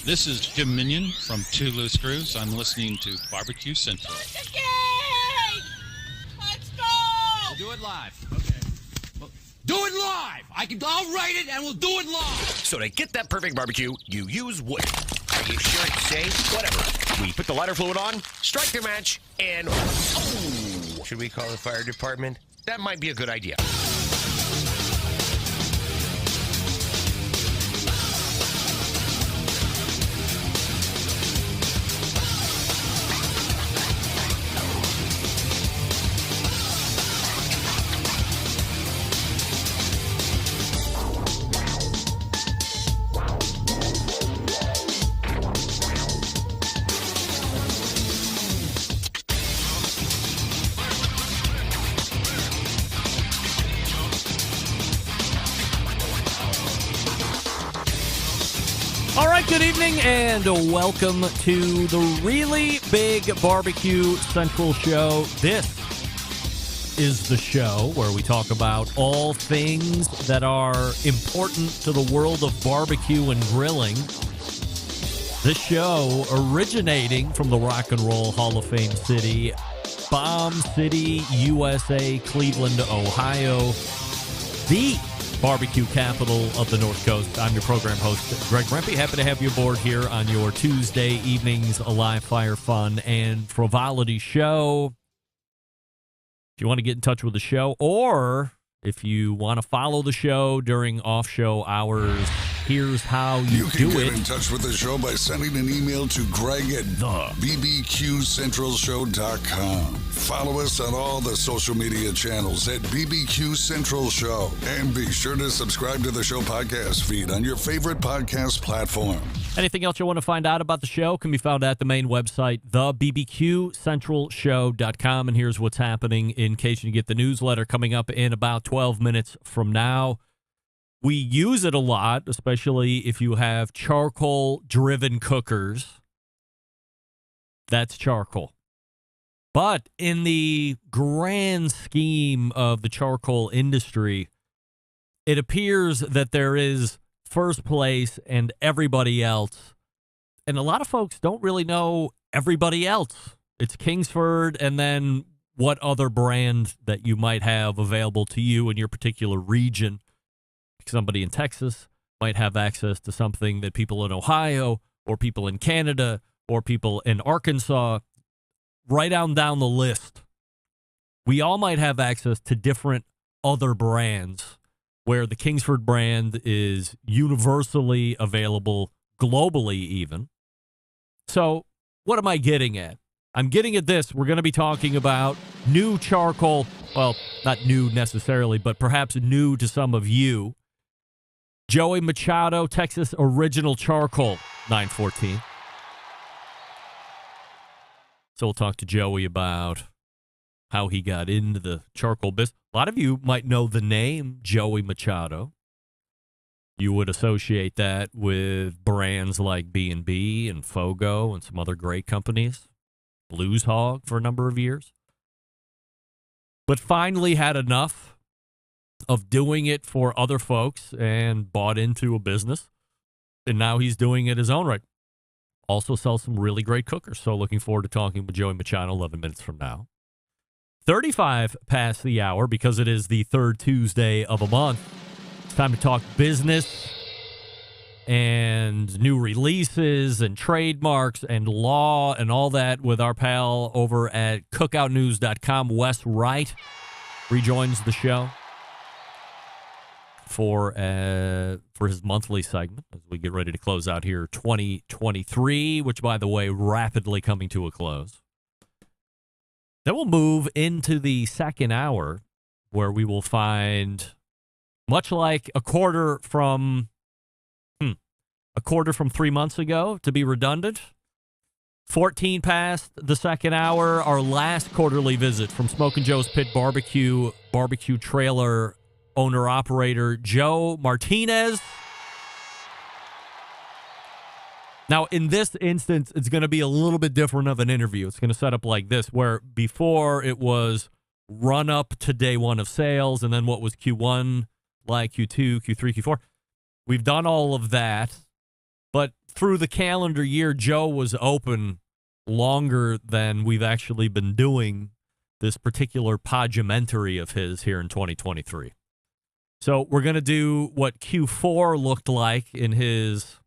This is Jim Minion from Two Loose Screws. I'm listening to Barbecue Central. Let's go! We'll do it live. Okay. Well, do it live! I'll write it and we'll do it live! So to get that perfect barbecue, you use wood. Are you sure it's safe? Whatever. We put the lighter fluid on, strike the match, and... Oh! Should we call the fire department? That might be a good idea. Good evening and welcome to the Really Big Barbecue Central Show. This is the show where we talk about all things that are important to the world of barbecue and grilling. This show originating from the Rock and Roll Hall of Fame city, Bomb City, USA, Cleveland, Ohio, the barbecue capital of the North Coast. I'm your program host, Greg Rempe. Happy to have you aboard here on your Tuesday evenings, a live fire fun and frivolity show. If you want to get in touch with the show, or if you want to follow the show during off-show hours, here's how you do it. You can get in touch with the show by sending an email to Greg at BBQCentralShow.com. Follow us on all the social media channels at BBQ Central Show. And be sure to subscribe to the show podcast feed on your favorite podcast platform. Anything else you want to find out about the show can be found at the main website, thebbqcentralshow.com. And here's what's happening in case you get the newsletter coming up in about 12 minutes from now. We use it a lot, especially if you have charcoal-driven cookers. That's charcoal. But in the grand scheme of the charcoal industry, it appears that there is first place and everybody else. And a lot of folks don't really know everybody else. It's Kingsford and then what other brand that you might have available to you in your particular region. Somebody in Texas might have access to something that people in Ohio or people in Canada or people in Arkansas, right on down the list. We all might have access to different other brands where the Kingsford brand is universally available globally even. So what am I getting at? I'm getting at this. We're going to be talking about new charcoal. Well, not new necessarily, but perhaps new to some of you. Joey Machado, Texas Original Charcoal, 914. So we'll talk to Joey about how he got into the charcoal business. A lot of you might know the name Joey Machado. You would associate that with brands like B&B and Fogo and some other great companies. Blues Hog for a number of years. But finally had enough of doing it for other folks and bought into a business. And now he's doing it his own right. Also sells some really great cookers. So looking forward to talking with Joey Machado 11 minutes from now. 35 past the hour because it is the third Tuesday of a month. It's time to talk business and new releases and trademarks and law and all that with our pal over at cookoutnews.com, Wes Wright, rejoins the show for his monthly segment as we get ready to close out here 2023, which, by the way, rapidly coming to a close. Then we'll move into the second hour where we will find, much like a quarter from 3 months ago, to be redundant, 14 past the second hour, our last quarterly visit from Smokin' Joe's Pit BBQ trailer owner-operator Joe Martinez. Now, in this instance, it's going to be a little bit different of an interview. It's going to set up like this, where before it was run up to day one of sales, and then what was Q1 like, Q2, Q3, Q4. We've done all of that. But through the calendar year, Joe was open longer than we've actually been doing this particular Podumentary of his here in 2023. So we're going to do what Q4 looked like in his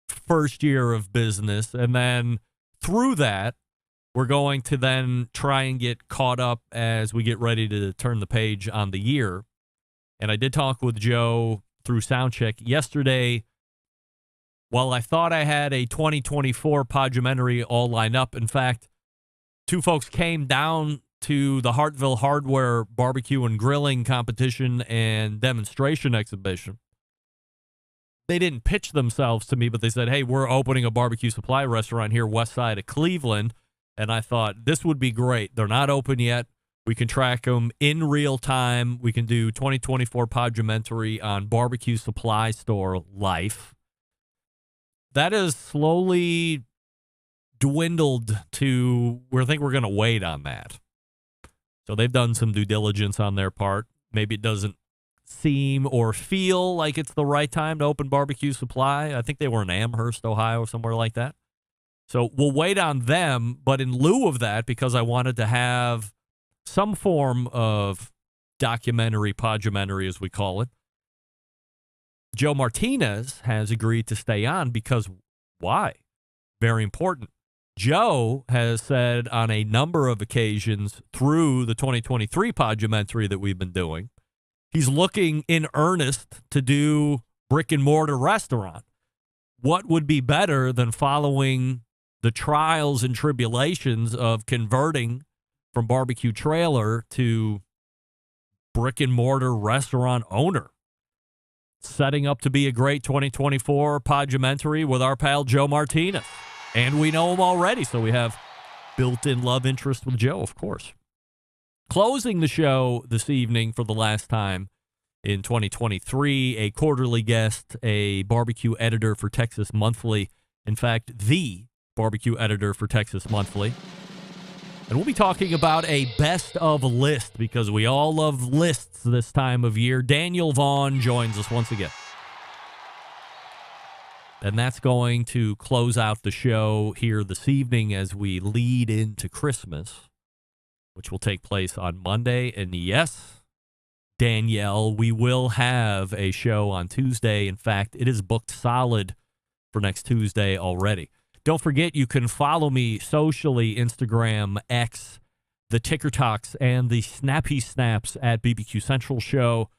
first year of business. And then through that, we're going to then try and get caught up as we get ready to turn the page on the year. And I did talk with Joe through Soundcheck yesterday. While I thought I had a 2024 Podumentary all lined up, in fact, two folks came down to the Hartville Hardware Barbecue and Grilling Competition and Demonstration Exhibition. They didn't pitch themselves to me, but they said, hey, we're opening a barbecue supply restaurant here west side of Cleveland. And I thought, this would be great. They're not open yet. We can track them in real time. We can do 2024 Podumentary on Barbecue Supply Store Life. That has slowly dwindled to where I think we're going to wait on that. So they've done some due diligence on their part. Maybe it doesn't seem or feel like it's the right time to open Barbecue Supply. I think they were in Amherst, Ohio, or somewhere like that. So we'll wait on them. But in lieu of that, because I wanted to have some form of documentary, Podumentary as we call it, Joe Martinez has agreed to stay on because why? Very important. Joe has said on a number of occasions through the 2023 Podumentary that we've been doing, he's looking in earnest to do brick and mortar restaurant. What would be better than following the trials and tribulations of converting from barbecue trailer to brick and mortar restaurant owner? Setting up to be a great 2024 Podumentary with our pal Joe Martinez. And we know him already, so we have built-in love interest with Joe, of course. Closing the show this evening for the last time in 2023, a quarterly guest, a barbecue editor for Texas Monthly. In fact, the barbecue editor for Texas Monthly. And we'll be talking about a best of list because we all love lists this time of year. Daniel Vaughn joins us once again. And that's going to close out the show here this evening as we lead into Christmas, which will take place on Monday. And yes, Danielle, we will have a show on Tuesday. In fact, it is booked solid for next Tuesday already. Don't forget, you can follow me socially, Instagram, X, the Ticker Talks, and the Snappy Snaps at BBQ Central Show.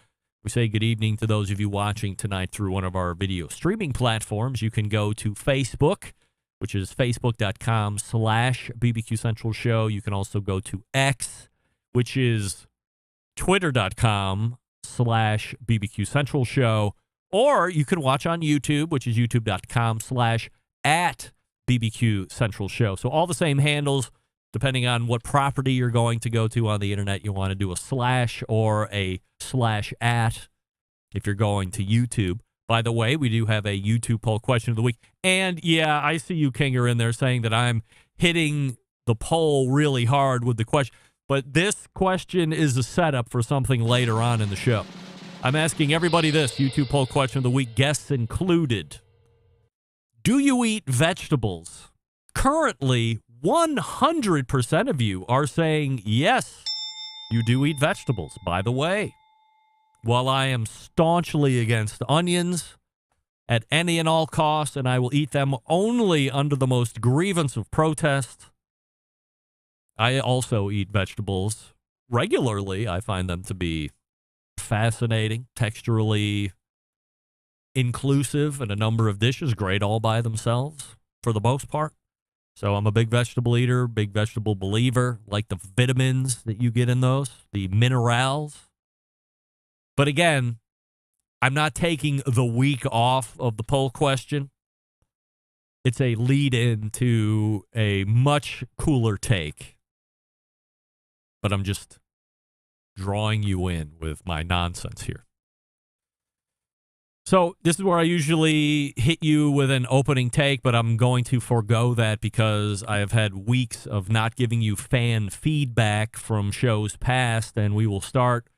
We say good evening to those of you watching tonight through one of our video streaming platforms. You can go to Facebook, which is facebook.com/BBQ Central Show. You can also go to X, which is twitter.com/BBQ Central Show. Or you can watch on YouTube, which is youtube.com/@BBQ Central Show. So all the same handles, depending on what property you're going to go to on the internet. You want to do a / or a /@ if you're going to YouTube. By the way, we do have a YouTube poll question of the week. And yeah, I see you, Kinger, in there saying that I'm hitting the poll really hard with the question. But this question is a setup for something later on in the show. I'm asking everybody this, YouTube poll question of the week, guests included. Do you eat vegetables? Currently, 100% of you are saying yes, you do eat vegetables. By the way, while I am staunchly against onions at any and all costs, and I will eat them only under the most grievance of protest, I also eat vegetables regularly. I find them to be fascinating, texturally inclusive in a number of dishes, great all by themselves for the most part. So I'm a big vegetable eater, big vegetable believer, like the vitamins that you get in those, the minerals. But again, I'm not taking the week off of the poll question. It's a lead-in to a much cooler take. But I'm just drawing you in with my nonsense here. So this is where I usually hit you with an opening take, but I'm going to forego that because I have had weeks of not giving you fan feedback from shows past, and we will start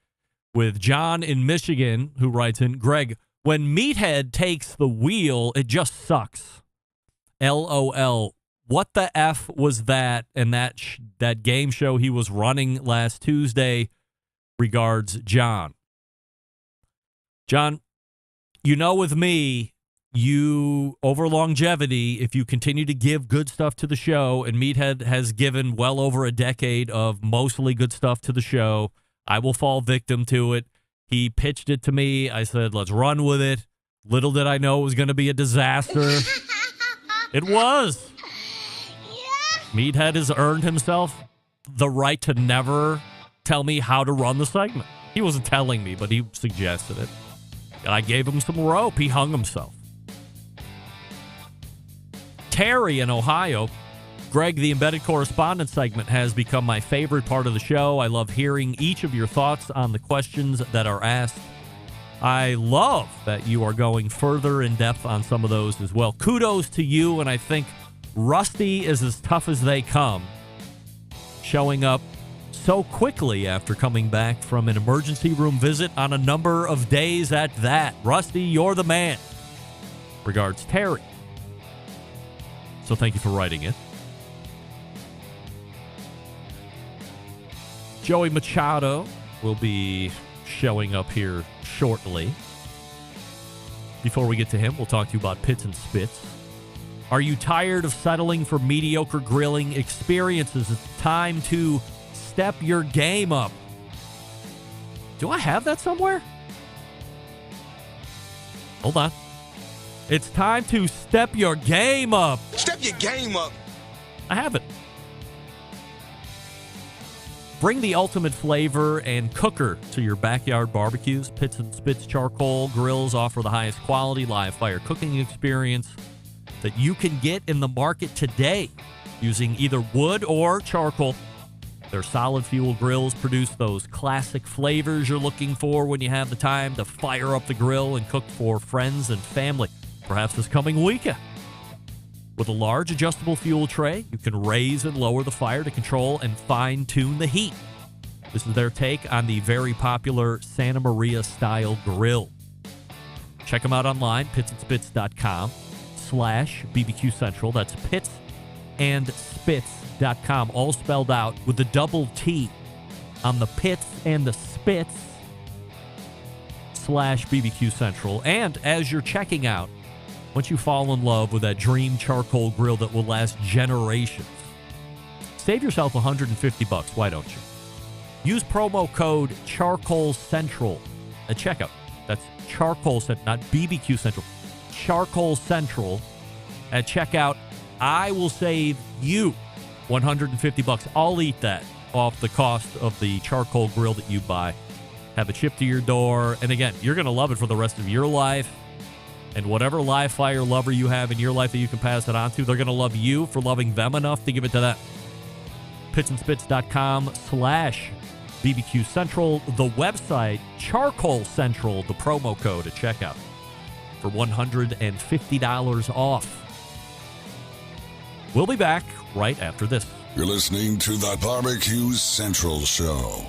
with John in Michigan, who writes in, Greg, When Meathead takes the wheel, it just sucks. LOL. What the F was that? And that game show he was running last Tuesday. Regards, John. John, you know with me, you, over longevity, if you continue to give good stuff to the show, and Meathead has given well over a decade of mostly good stuff to the show, I will fall victim to it. He pitched it to me. I said, let's run with it. Little did I know it was going to be a disaster. It was. Meathead has earned himself the right to never tell me how to run the segment. He wasn't telling me, but he suggested it. And I gave him some rope. He hung himself. Terry in Ohio. Greg, the embedded correspondent segment has become my favorite part of the show. I love hearing each of your thoughts on the questions that are asked. I love that you are going further in depth on some of those as well. Kudos to you, and I think Rusty is as tough as they come, showing up so quickly after coming back from an emergency room visit on a number of days at that. Rusty, you're the man. Regards, Terry. So thank you for writing it. Joey Machado will be showing up here shortly. Before we get to him, we'll talk to you about Pits and Spits. Are you tired of settling for mediocre grilling experiences? It's time to step your game up. Do I have that somewhere? Hold on. It's time to step your game up. Step your game up. I have it. Bring the ultimate flavor and cooker to your backyard barbecues. Pits and Spits charcoal grills offer the highest quality live fire cooking experience that you can get in the market today using either wood or charcoal. Their solid fuel grills produce those classic flavors you're looking for when you have the time to fire up the grill and cook for friends and family, perhaps this coming weekend. With a large adjustable fuel tray, you can raise and lower the fire to control and fine-tune the heat. This is their take on the very popular Santa Maria-style grill. Check them out online, pitsandspits.com/BBQ Central. That's pitsandspits.com, all spelled out with the double T on the Pits and the Spits /BBQ Central. And as you're checking out, once you fall in love with that dream charcoal grill that will last generations, save yourself $150. Why don't you? Use promo code Charcoal Central at checkout. That's Charcoal Central, not BBQ Central. Charcoal Central at checkout. I will save you $150. I'll eat that off the cost of the charcoal grill that you buy. Have it shipped to your door. And again, you're going to love it for the rest of your life. And whatever live fire lover you have in your life that you can pass it on to, they're going to love you for loving them enough to give it to them. pitsandspits.com/BBQ Central. The website, Charcoal Central, the promo code at checkout for $150 off. We'll be back right after this. You're listening to the BBQ Central Show.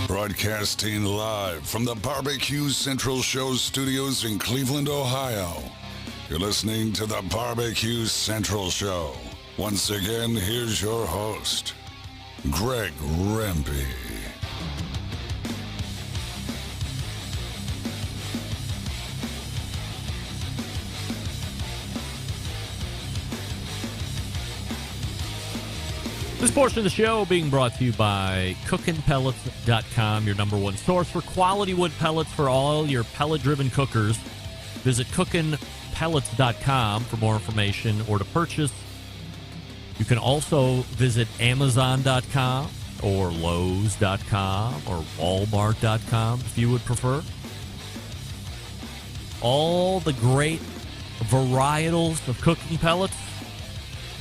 Broadcasting live from the BBQ Central Show studios in Cleveland, Ohio. You're listening to the BBQ Central Show. Once again, here's your host, Greg Rempe. This portion of the show being brought to you by cookinpellets.com, your number one source for quality wood pellets for all your pellet-driven cookers. Visit cookinpellets.com for more information or to purchase. You can also visit Amazon.com or Lowe's.com or Walmart.com if you would prefer. All the great varietals of cooking pellets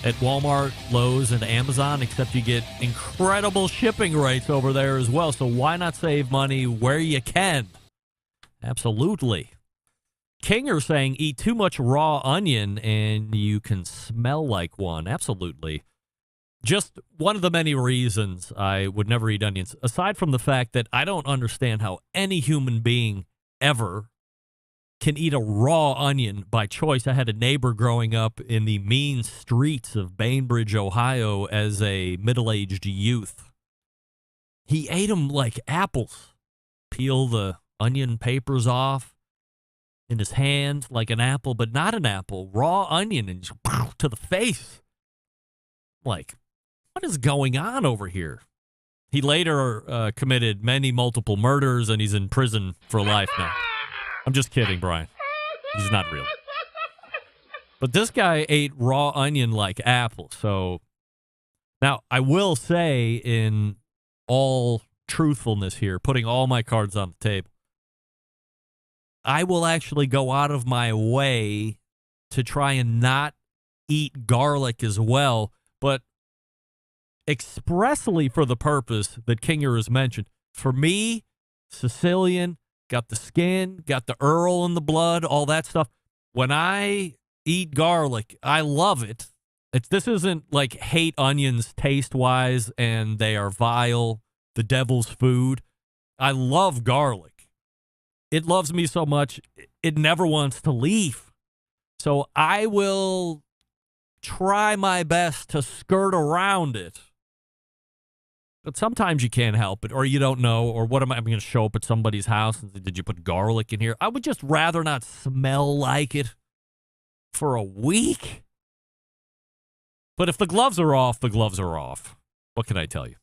at Walmart, Lowe's, and Amazon, except you get incredible shipping rates over there as well. So why not save money where you can? Absolutely. Kinger saying eat too much raw onion and you can smell like one. Absolutely. Just one of the many reasons I would never eat onions, aside from the fact that I don't understand how any human being ever can eat a raw onion by choice. I had a neighbor growing up in the mean streets of Bainbridge, Ohio as a middle-aged youth. He ate them like apples. Peel the onion papers off in his hand like an apple, but not an apple. Raw onion and just to the face. Like, what is going on over here? He later committed many multiple murders, and he's in prison for life now. I'm just kidding, Brian. He's not real. But this guy ate raw onion like apple. So now I will say, in all truthfulness here, putting all my cards on the table, I will actually go out of my way to try and not eat garlic as well, but expressly for the purpose that Kinger has mentioned. For me, Sicilian, got the skin, got the Earl in the blood, all that stuff. When I eat garlic, I love it. This isn't like hate onions taste-wise and they are vile, the devil's food. I love garlic. It loves me so much, it never wants to leave. So I will try my best to skirt around it. But sometimes you can't help it, or you don't know, or what am I going to show up at somebody's house and say, did you put garlic in here? I would just rather not smell like it for a week. But if the gloves are off, the gloves are off. What can I tell you?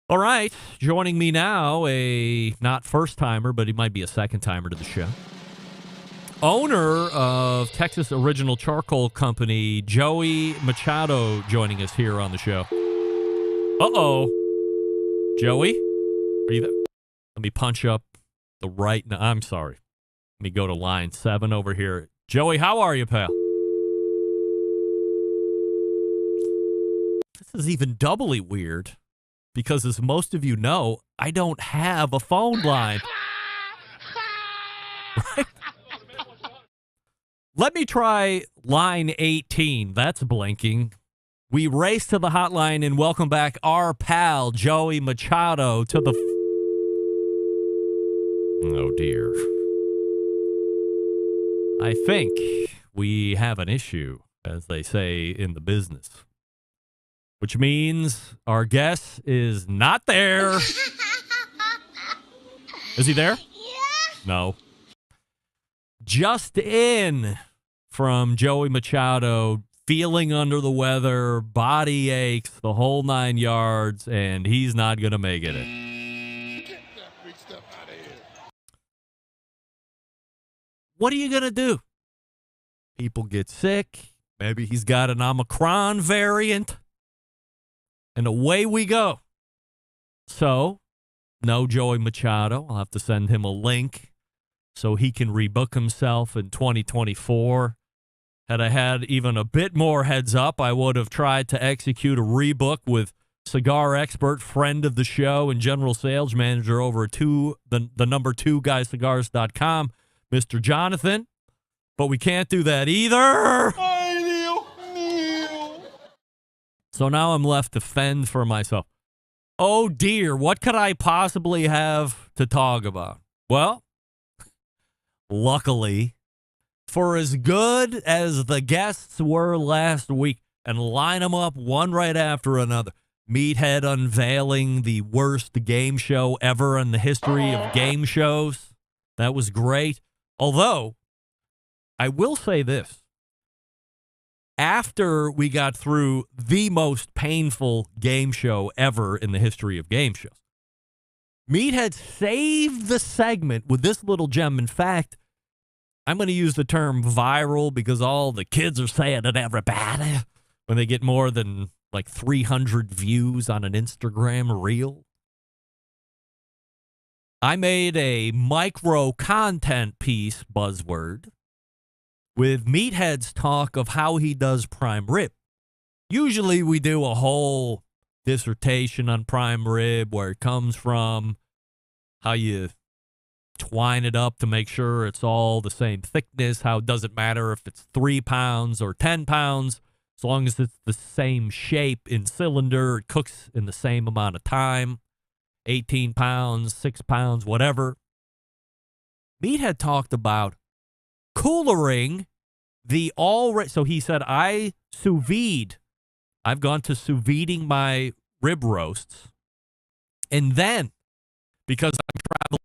All right, joining me now, a not first-timer, but he might be a second-timer to the show. Owner of Texas Original Charcoal Company, Joey Machado, joining us here on the show. Uh-oh. Joey? Are you there? Let me punch up the right... No, I'm sorry. Let me go to line 7 over here. Joey, how are you, pal? This is even doubly weird because, as most of you know, I don't have a phone line. Right? Let me try line 18. That's blinking. We race to the hotline and welcome back our pal, Joey Machado, to the... Oh, dear. I think we have an issue, as they say in the business. Which means our guest is not there. Is he there? Yeah. No. Just in from Joey Machado, feeling under the weather, body aches, the whole 9 yards, and he's not going to make it. Get that big stuff out of here. What are you going to do? People get sick. Maybe he's got an Omicron variant. And away we go. So, no Joey Machado. I'll have to send him a link so he can rebook himself in 2024. Had I had even a bit more heads up, I would have tried to execute a rebook with cigar expert, friend of the show, and general sales manager over at the number 2guyscigars.com, Mr. Jonathan. But we can't do that either. So now I'm left to fend for myself. Oh, dear, what could I possibly have to talk about? Well, luckily, for as good as the guests were last week, and line them up one right after another, Meathead unveiling the worst game show ever in the history of game shows. That was great. Although, I will say this. After we got through the most painful game show ever in the history of game shows, Meathead saved the segment with this little gem. In fact, I'm going to use the term viral because all the kids are saying it, everybody, when they get more than like 300 views on an Instagram reel. I made a micro content piece, buzzword, with Meathead's talk of how he does prime rib. Usually we do a whole dissertation on prime rib, where it comes from, how you twine it up to make sure it's all the same thickness, how it doesn't matter if it's 3 pounds or 10 pounds, as long as it's the same shape in cylinder, it cooks in the same amount of time, 18 pounds, 6 pounds, whatever. Meathead talked about coolering the already, so he said, I sous vide. I've gone to sous videing my rib roasts. And then, because I'm traveling,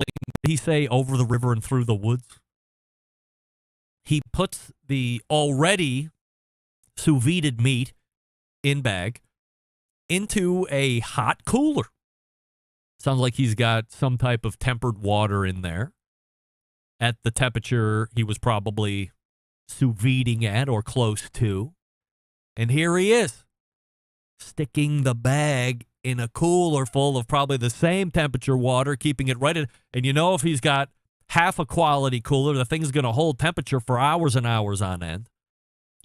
he say, over the river and through the woods, he puts the already sous vide meat in bag into a hot cooler. Sounds like he's got some type of tempered water in there at the temperature he was probably sous videing at or close to. And here he is, sticking the bag in a cooler full of probably the same temperature water, keeping it right in. And you know, if he's got half a quality cooler, the thing's going to hold temperature for hours and hours on end.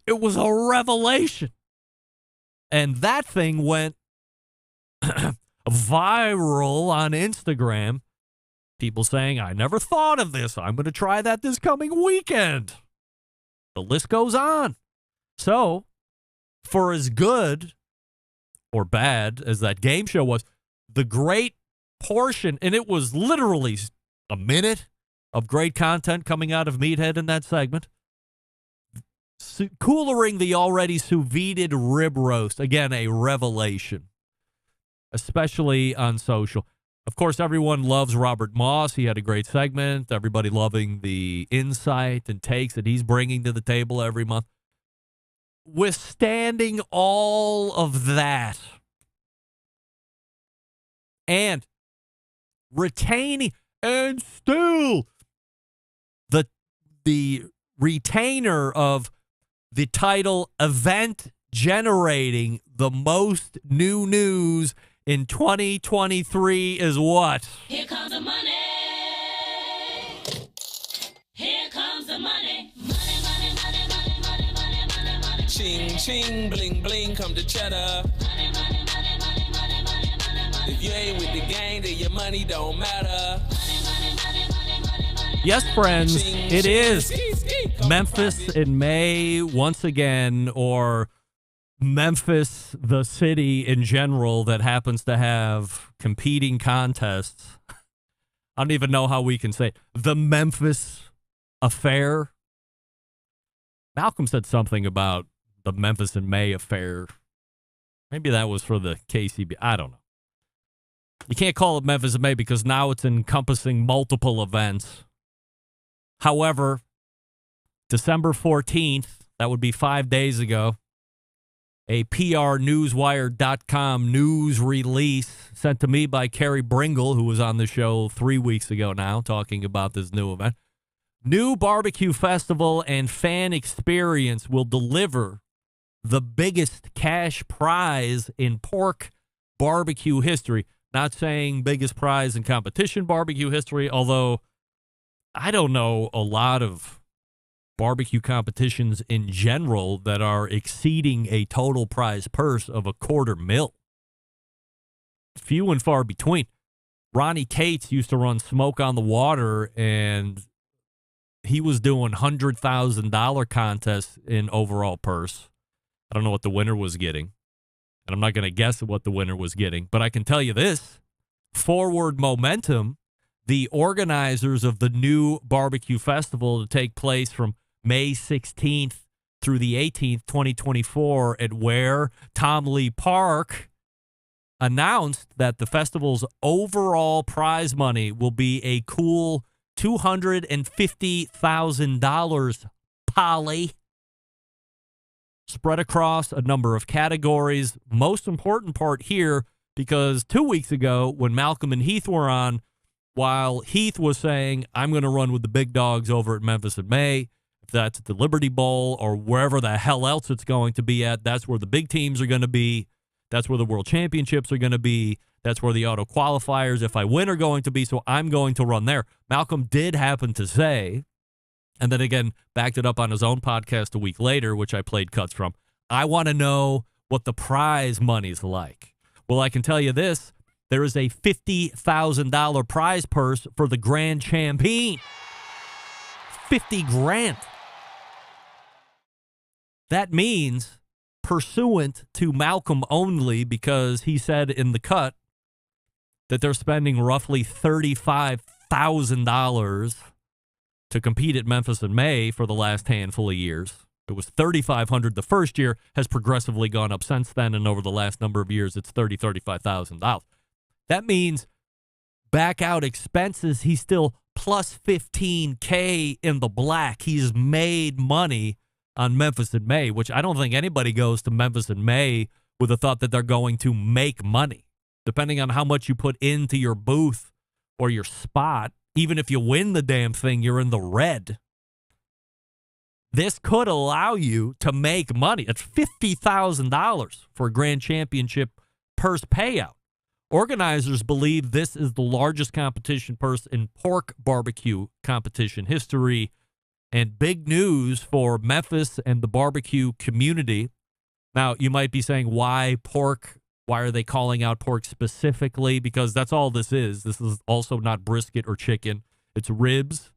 It was a revelation. And that thing went viral on Instagram. People saying, I never thought of this. I'm going to try that this coming weekend. The list goes on. So, for as good or bad as that game show was, the great portion, and it was literally a minute of great content coming out of Meathead in that segment, coolering the already sous videed rib roast. Again, a revelation, especially on social. Of course, everyone loves Robert Moss. He had a great segment. Everybody loving the insight and takes that he's bringing to the table every month. Withstanding all of that and retaining, and still the retainer of the title event generating the most new news in 2023 is what? Here comes the money. Here comes the money. Money, money, money, money, money, money, money, money. Ching, ching, bling, bling, come to cheddar. Money, money, money, money, money, money, money, money. If you ain't with the gang, then your money don't matter. Money, money, money, money, money, money. Yes, friends, Ching, it ching, is ski, ski, come Memphis profit. in May once again, or Memphis, the city in general, that happens to have competing contests. I don't even know how we can say it. The Memphis affair. Malcolm said something about the Memphis in May affair. Maybe that was for the KCB. I don't know. You can't call it Memphis in May because now it's encompassing multiple events. However, December 14th, that would be 5 days ago, a PRNewsWire.com news release sent to me by Carrie Bringle, who was on the show 3 weeks ago now, talking about this new event. New barbecue festival and fan experience will deliver the biggest cash prize in pork barbecue history. Not saying biggest prize in competition barbecue history, although I don't know a lot of barbecue competitions in general that are exceeding a total prize purse of $250,000. Few and far between. Ronnie Cates used to run Smoke on the Water, and he was doing $100,000 contests in overall purse. I don't know what the winner was getting, and I'm not going to guess what the winner was getting, but I can tell you this. Forward Momentum, the organizers of the new barbecue festival to take place from May 16th through the 18th, 2024, at where Tom Lee Park, announced that the festival's overall prize money will be a cool $250,000, Polly, spread across a number of categories. Most important part here, because 2 weeks ago when Malcolm and Heath were on, while Heath was saying, I'm going to run with the big dogs over at Memphis in May, if that's at the Liberty Bowl or wherever the hell else it's going to be at, that's where the big teams are going to be. That's where the World Championships are going to be. That's where the auto qualifiers, if I win, are going to be. So I'm going to run there. Malcolm did happen to say, and then again, backed it up on his own podcast a week later, which I played cuts from, I want to know what the prize money's like. Well, I can tell you this. There is a $50,000 prize purse for the grand champion. 50 grand. That means, pursuant to Malcolm only, because he said in the cut that they're spending roughly $35,000 to compete at Memphis in May for the last handful of years. It was $3,500 the first year, has progressively gone up since then, and over the last number of years, it's $35,000. That means back out expenses, he's still plus $15K in the black. He's made money on Memphis in May, which I don't think anybody goes to Memphis in May with the thought that they're going to make money. Depending on how much you put into your booth or your spot, even if you win the damn thing, you're in the red. This could allow you to make money. It's $50,000 for a grand championship purse payout. Organizers believe this is the largest competition purse in pork barbecue competition history, and big news for Memphis and the barbecue community. Now, you might be saying, why pork? Why are they calling out pork specifically? Because that's all this is. This is also not brisket or chicken. It's ribs,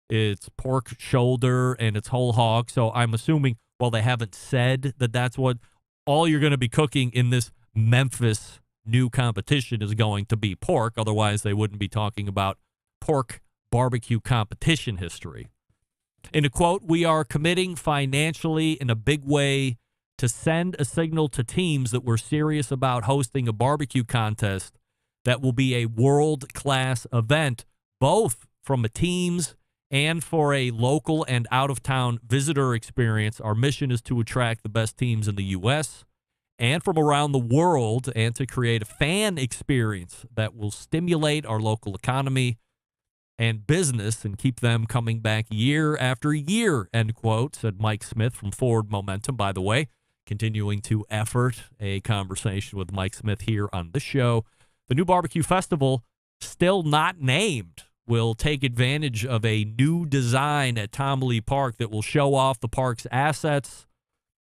it's pork shoulder, and it's whole hog. So I'm assuming, well, they haven't said that that's what all you're going to be cooking in this Memphis new competition is going to be pork. Otherwise, they wouldn't be talking about pork barbecue competition history. In a quote, we are committing financially in a big way to send a signal to teams that we're serious about hosting a barbecue contest that will be a world-class event, both from a team's and for a local and out-of-town visitor experience. Our mission is to attract the best teams in the U.S. and from around the world, and to create a fan experience that will stimulate our local economy and business and keep them coming back year after year, end quote, said Mike Smith from Forward Momentum. By the way, continuing to effort a conversation with Mike Smith here on the show. The new barbecue festival, still not named, will take advantage of a new design at Tom Lee Park that will show off the park's assets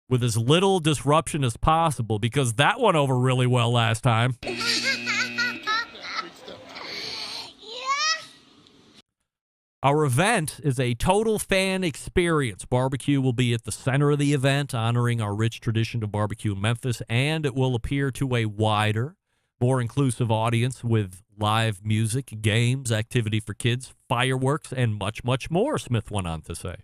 with as little disruption as possible, because that went over really well last time. Our event is a total fan experience. Barbecue will be at the center of the event, honoring our rich tradition of barbecue in Memphis, and it will appear to a wider, more inclusive audience with live music, games, activity for kids, fireworks, and much, much more, Smith went on to say.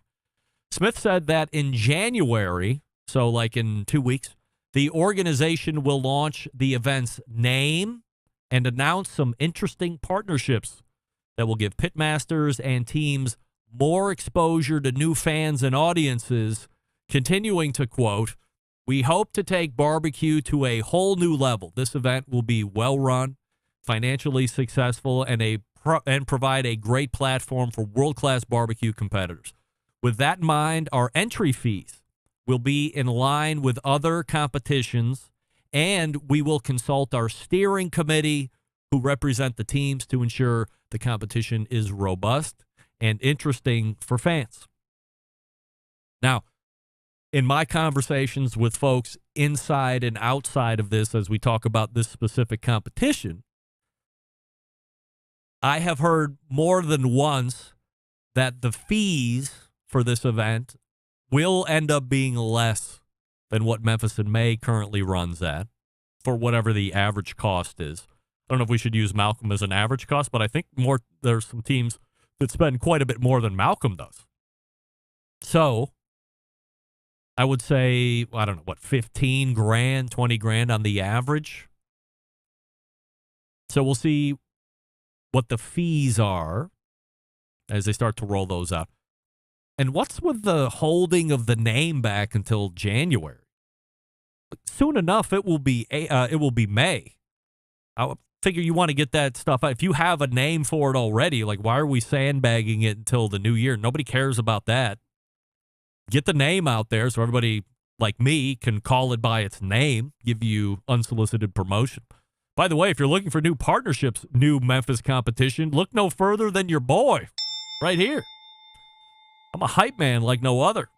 Smith said that in January, so like in 2 weeks, the organization will launch the event's name and announce some interesting partnerships that will give pitmasters and teams more exposure to new fans and audiences, continuing to quote, "We hope to take barbecue to a whole new level. This event will be well-run, financially successful, and provide a great platform for world-class barbecue competitors. With that in mind, our entry fees will be in line with other competitions, and we will consult our steering committee who represent the teams to ensure the competition is robust and interesting for fans." Now, in my conversations with folks inside and outside of this, as we talk about this specific competition, I have heard more than once that the fees for this event will end up being less than what Memphis in May currently runs at, for whatever the average cost is. I don't know if we should use Malcolm as an average cost, but I think there's some teams that spend quite a bit more than Malcolm does. So I would say, I don't know, what, 15 grand, 20 grand on the average. So we'll see what the fees are as they start to roll those out. And what's with the holding of the name back until January? Soon enough, it will be May. I figure you want to get that stuff out. If you have a name for it already, like, why are we sandbagging it until the new year? Nobody cares about that. Get the name out there so everybody like me, can call it by its name, give you unsolicited promotion. By the way, if you're looking for new partnerships, new Memphis competition, look no further than your boy right here. I'm a hype man like no other.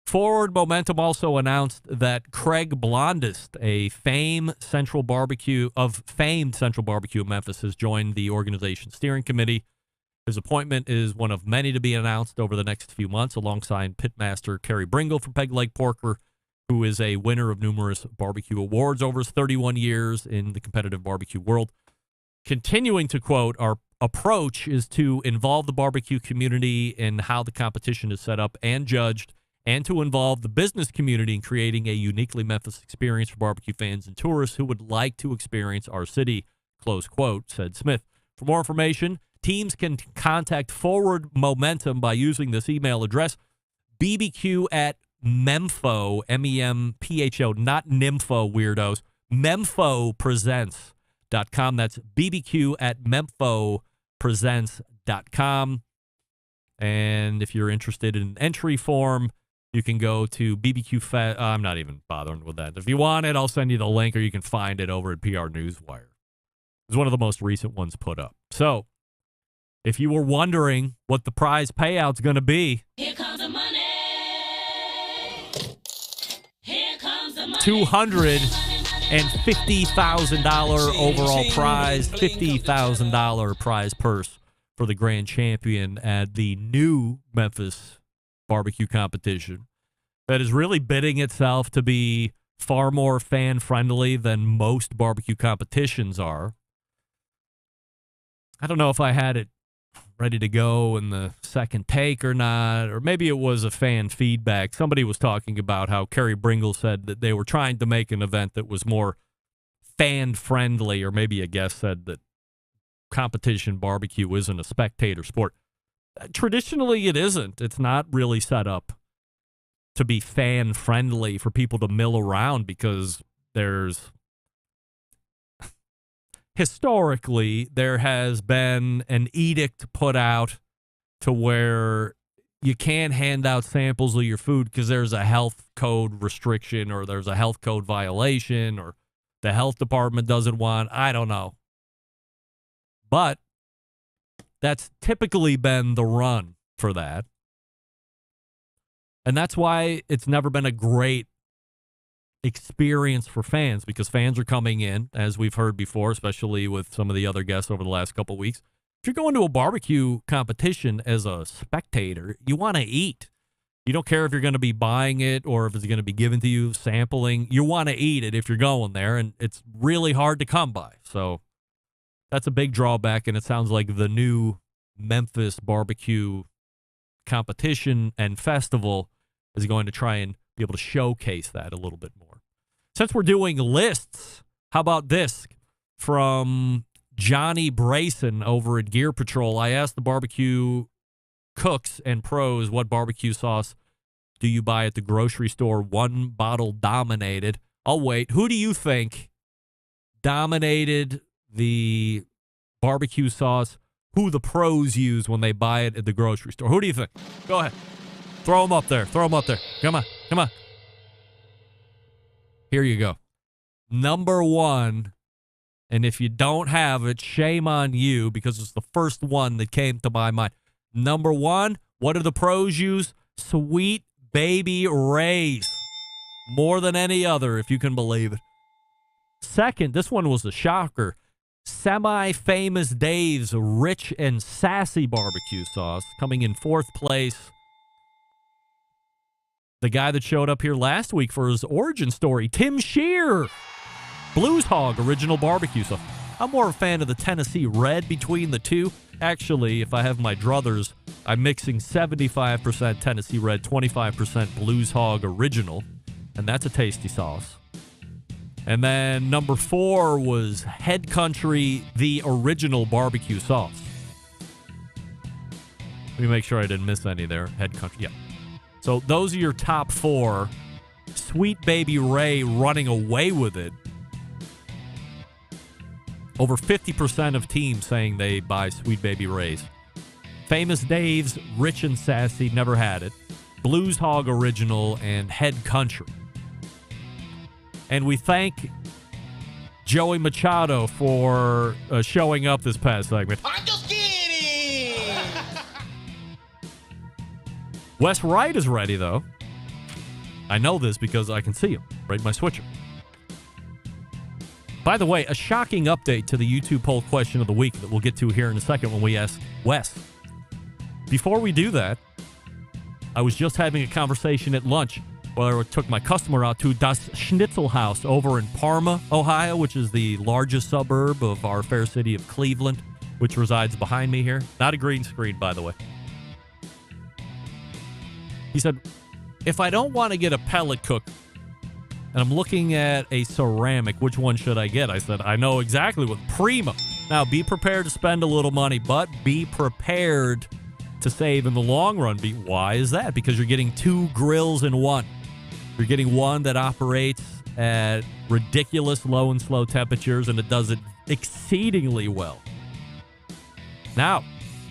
Forward Momentum also announced that Craig Blondest, a famed Central Barbecue in Memphis, has joined the organization steering committee. His appointment is one of many to be announced over the next few months, alongside pitmaster Kerry Bringle from Peg Leg Porker, who is a winner of numerous barbecue awards over his 31 years in the competitive barbecue world. Continuing to quote, our approach is to involve the barbecue community in how the competition is set up and judged, and to involve the business community in creating a uniquely Memphis experience for barbecue fans and tourists who would like to experience our city, close quote, said Smith. For more information, teams can contact Forward Momentum by using this email address, bbq@mempho, M-E-M-P-H-O, not nympho weirdos, memphopresents.com. That's bbq@memphopresents.com. And if you're interested in an entry form, you can go to BBQ Fest. I'm not even bothering with that. If you want it, I'll send you the link, or you can find it over at PR Newswire. It's one of the most recent ones put up. So, if you were wondering what the prize payout's going to be, Here comes the money. Here comes the money. $250,000 overall prize, $50,000 prize purse for the grand champion at the new Memphis barbecue competition that is really bidding itself to be far more fan-friendly than most barbecue competitions are. I don't know if I had it ready to go in the second take or not, or maybe it was a fan feedback. Somebody was talking about how Kerry Bringle said that they were trying to make an event that was more fan-friendly, or maybe a guest said that competition barbecue isn't a spectator sport. Traditionally, it isn't. It's not really set up to be fan-friendly for people to mill around, because historically, there has been an edict put out to where you can't hand out samples of your food because there's a health code restriction, or there's a health code violation, or the health department doesn't want, I don't know. But that's typically been the run for that. And that's why it's never been a great experience for fans, because fans are coming in, as we've heard before, especially with some of the other guests over the last couple of weeks. If you're going to a barbecue competition as a spectator, you want to eat. You don't care if you're going to be buying it or if it's going to be given to you, sampling. You want to eat it if you're going there, and it's really hard to come by. So that's a big drawback, and it sounds like the new Memphis barbecue competition and festival is going to try and be able to showcase that a little bit more. Since we're doing lists, how about this from Johnny Brayson over at Gear Patrol? I asked the barbecue cooks and pros, what barbecue sauce do you buy at the grocery store? One bottle dominated. I'll wait. Who do you think dominated the barbecue sauce? Who the pros use when they buy it at the grocery store? Who do you think? Go ahead. Throw them up there. Throw them up there. Come on. Come on. Here you go. Number one, and if you don't have it, shame on you, because it's the first one that came to my mind. Number one, what do the pros use? Sweet Baby Ray's. More than any other, if you can believe it. Second, this one was a shocker. Semi-Famous Dave's Rich and Sassy Barbecue Sauce, coming in fourth place. The guy that showed up here last week for his origin story, Tim Shear. Blues Hog Original Barbecue Sauce. I'm more a fan of the Tennessee Red between the two. Actually, if I have my druthers, I'm mixing 75% Tennessee Red, 25% Blues Hog Original, and that's a tasty sauce. And then number 4 was Head Country, the Original Barbecue Sauce. Let me make sure I didn't miss any there. Head Country, yeah. So those are your top 4. Sweet Baby Ray running away with it. Over 50% of teams saying they buy Sweet Baby Ray's. Famous Dave's Rich and Sassy, never had it. Blues Hog Original, and Head Country. And we thank Joey Machado for showing up this past segment. I'm just kidding! Wes Wright is ready, though. I know this because I can see him right in my switcher. By the way, a shocking update to the YouTube poll question of the week that we'll get to here in a second when we ask Wes. Before we do that, I was just having a conversation at lunch where I took my customer out to Das Schnitzel House over in Parma, Ohio, which is the largest suburb of our fair city of Cleveland, which resides behind me here. Not a green screen, by the way. He said, if I don't want to get a pellet cooker, and I'm looking at a ceramic, which one should I get? I said, I know exactly what. Prima. Now, be prepared to spend a little money, but be prepared to save in the long run. Why is that? Because you're getting two grills in one. You're getting one that operates at ridiculous low and slow temperatures, and it does it exceedingly well. Now,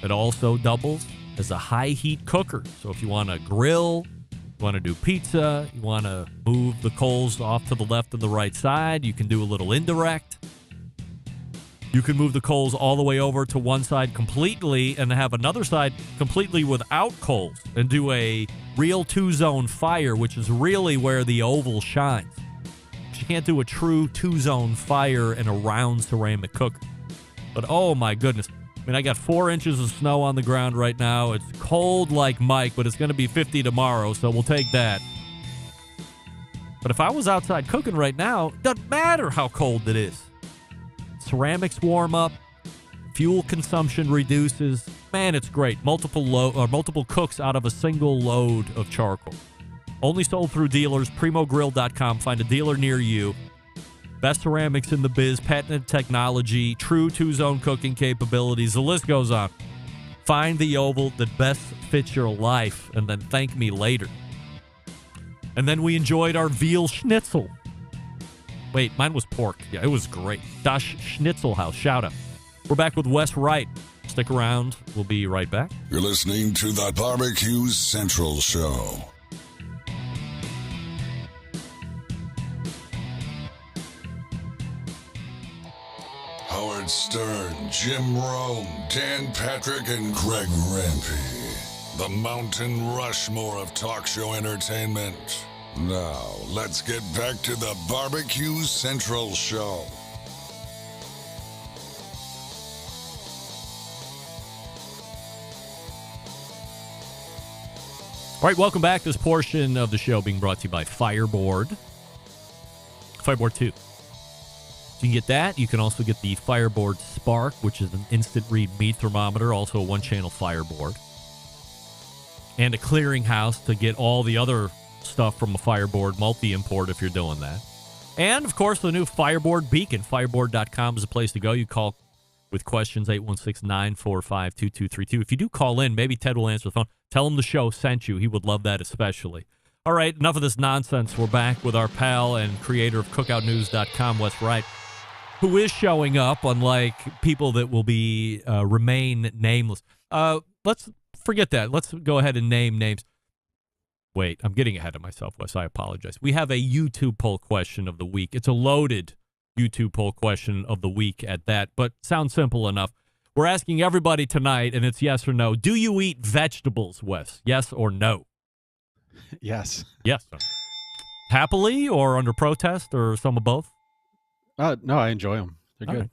it also doubles as a high heat cooker. So if you want to grill, you want to do pizza, you want to move the coals off to the left and the right side, you can do a little indirect. You can move the coals all the way over to one side completely and have another side completely without coals and do a real two-zone fire, which is really where the oval shines. You can't do a true two-zone fire in a round ceramic cooker. But oh my goodness. I mean, I got 4 inches of snow on the ground right now. It's cold like Mike, but it's going to be 50 tomorrow, so we'll take that. But if I was outside cooking right now, doesn't matter how cold it is. Ceramics warm up, fuel consumption reduces. Man, it's great. Multiple cooks out of a single load of charcoal. Only sold through dealers, primogrill.com. Find a dealer near you. Best ceramics in the biz, patented technology, true two-zone cooking capabilities. The list goes on. Find the oval that best fits your life and then thank me later. And then we enjoyed our veal schnitzel. Wait, mine was pork. Yeah, it was great. Das Schnitzel House. Shout out. We're back with Wes Wright. Stick around. We'll be right back. You're listening to the Barbecue Central Show. Howard Stern, Jim Rome, Dan Patrick, and Greg Rempe. The Mountain Rushmore of talk show entertainment. Now, let's get back to the Barbecue Central Show. All right, welcome back. This portion of the show being brought to you by Fireboard. Fireboard 2. So you can get that. You can also get the Fireboard Spark, which is an instant read meat thermometer, also a one-channel Fireboard. And a clearinghouse to get all the other stuff from a Fireboard multi-import if you're doing that. And, of course, the new Fireboard Beacon. Fireboard.com is a place to go. You call with questions, 816-945-2232. If you do call in, maybe Ted will answer the phone. Tell him the show sent you. He would love that especially. All right, enough of this nonsense. We're back with our pal and creator of CookoutNews.com, Wes Wright, who is showing up, unlike people that will be remain nameless. Let's forget that. Let's go ahead and name names. Wait, I'm getting ahead of myself, Wes. I apologize. We have a YouTube poll question of the week. It's a loaded YouTube poll question of the week at that, but sounds simple enough. We're asking everybody tonight, and it's yes or no. Do you eat vegetables, Wes? Yes or no? Yes. Yes. Happily or under protest or some of both? No, I enjoy them. They're good. Right.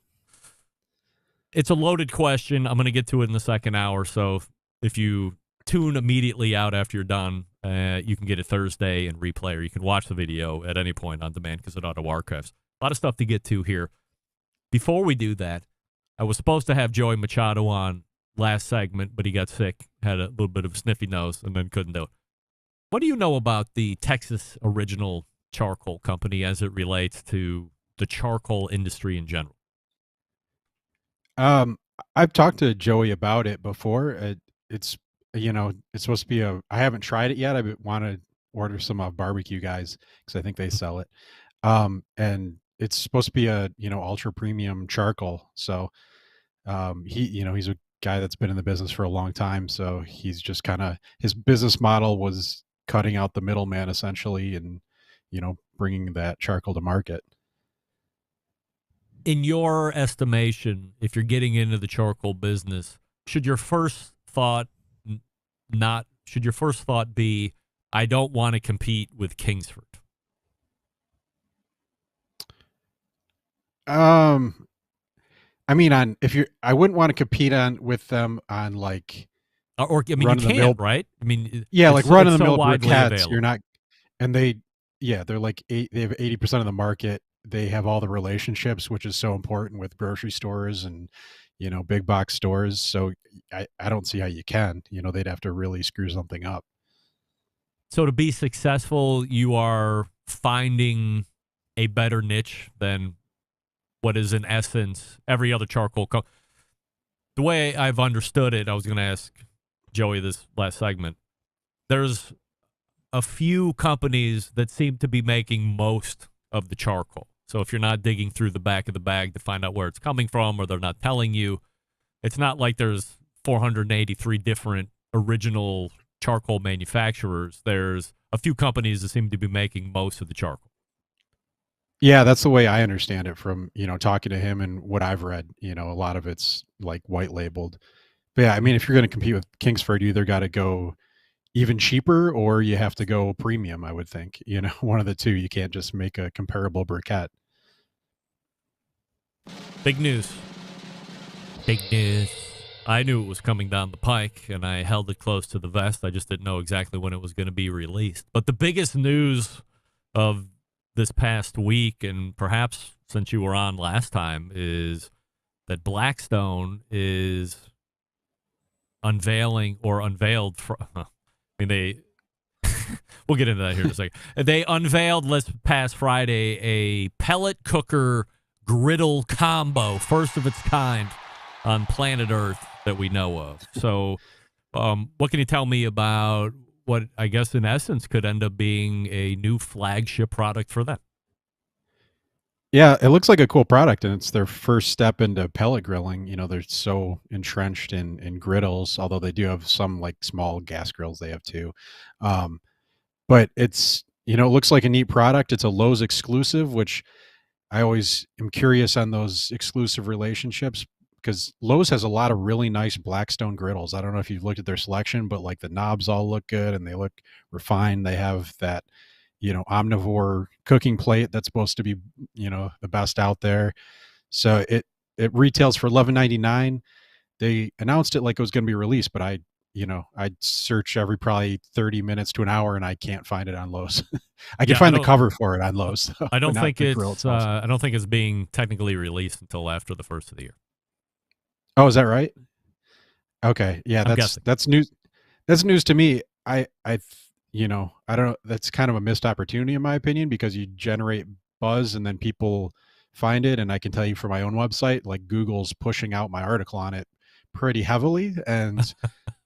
It's a loaded question. I'm going to get to it in the second hour, so if you tune immediately out after you're done, you can get it Thursday and replay, or you can watch the video at any point on demand because it auto archives. A lot of stuff to get to here. Before we do that, I was supposed to have Joey Machado on last segment, but he got sick, had a little bit of a sniffy nose, and then couldn't do it. What do you know about the Texas Original Charcoal Company as it relates to the charcoal industry in general? I've talked to Joey about it before. It's supposed to be I haven't tried it yet. I want to order some barbecue guys because I think they sell it. And it's supposed to be a ultra premium charcoal. So he's a guy that's been in the business for a long time. So he's just his business model was cutting out the middleman essentially, and bringing that charcoal to market. In your estimation, if you're getting into the charcoal business, should your first thought be, I don't want to compete with Kingsford? I mean, I wouldn't want to compete with them on like, Or I mean, you can't, right? I mean, yeah, like run of the mill widely briquettes. available. You're not, and they're like they have 80% of the market. They have all the relationships, which is so important with grocery stores and big box stores. So I don't see how you can. They'd have to really screw something up. So to be successful, you are finding a better niche than what is in essence every other charcoal the way I've understood it, I was going to ask Joey this last segment. There's a few companies that seem to be making most of the charcoal. So if you're not digging through the back of the bag to find out where it's coming from, or they're not telling you, it's not like there's 483 different original charcoal manufacturers. There's a few companies that seem to be making most of the charcoal. Yeah, that's the way I understand it from, talking to him and what I've read. A lot of it's like white labeled. But yeah, I mean, if you're going to compete with Kingsford, you either got to go even cheaper or you have to go premium, I would think. One of the two. You can't just make a comparable briquette. Big news. Big news. I knew it was coming down the pike, and I held it close to the vest. I just didn't know exactly when it was going to be released. But the biggest news of this past week, and perhaps since you were on last time, is that Blackstone is unveiled. I mean, they. We'll get into that here in a second. They unveiled past Friday a pellet cooker griddle combo, first of its kind on planet Earth that we know of. So, what can you tell me about what I guess in essence could end up being a new flagship product for them? Yeah, it looks like a cool product, and it's their first step into pellet grilling. They're so entrenched in griddles, although they do have some like small gas grills they have too. But it's, it looks like a neat product. It's a Lowe's exclusive, which I always am curious on those exclusive relationships, because Lowe's has a lot of really nice Blackstone griddles. I don't know if you've looked at their selection, but like the knobs all look good and they look refined. They have that, omnivore cooking plate that's supposed to be, the best out there. So it retails for $11.99. They announced it like it was going to be released, but I'd search every probably 30 minutes to an hour and I can't find it on Lowe's. I can find the cover for it on Lowe's. Though, I don't think it's being technically released until after the first of the year. Oh, is that right? Okay. Yeah, that's news. That's news to me. I don't know. That's kind of a missed opportunity in my opinion, because you generate buzz and then people find it. And I can tell you from my own website, like Google's pushing out my article on it pretty heavily, and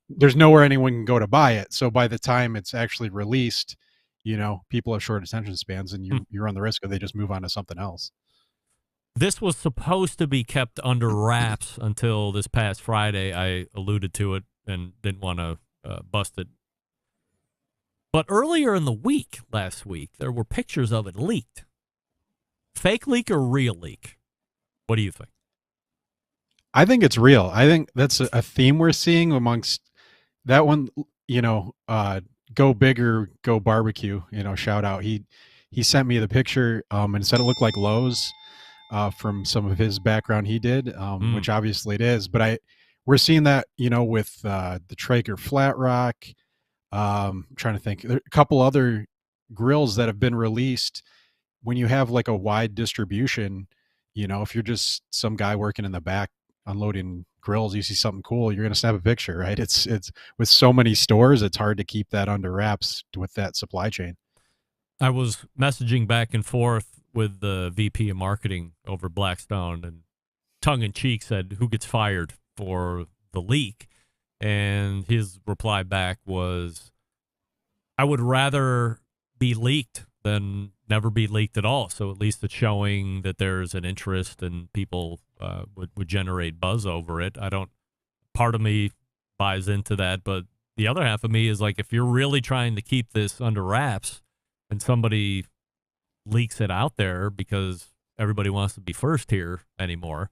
there's nowhere anyone can go to buy it. So by the time it's actually released, people have short attention spans, and you run the risk of they just move on to something else. This was supposed to be kept under wraps until this past Friday. I alluded to it and didn't want to bust it. But earlier in the week, last week, there were pictures of it leaked. Fake leak or real leak? What do you think? I think it's real. I think that's a theme we're seeing amongst that one. Go bigger, go barbecue. Shout out. He sent me the picture and said it looked like Lowe's from some of his background he did, which obviously it is. But we're seeing that with the Trager Flatrock. Trying to think, there are a couple other grills that have been released. When you have like a wide distribution, if you're just some guy working in the back unloading grills, you see something cool, you're going to snap a picture, right? It's with so many stores, it's hard to keep that under wraps with that supply chain. I was messaging back and forth with the VP of marketing over Blackstone, and tongue in cheek said, "Who gets fired for the leak?" And his reply back was, "I would rather be leaked than never be leaked at all. So at least it's showing that there's an interest and people would generate buzz over it." Part of me buys into that, but the other half of me is like, if you're really trying to keep this under wraps and somebody leaks it out there because everybody wants to be first here anymore,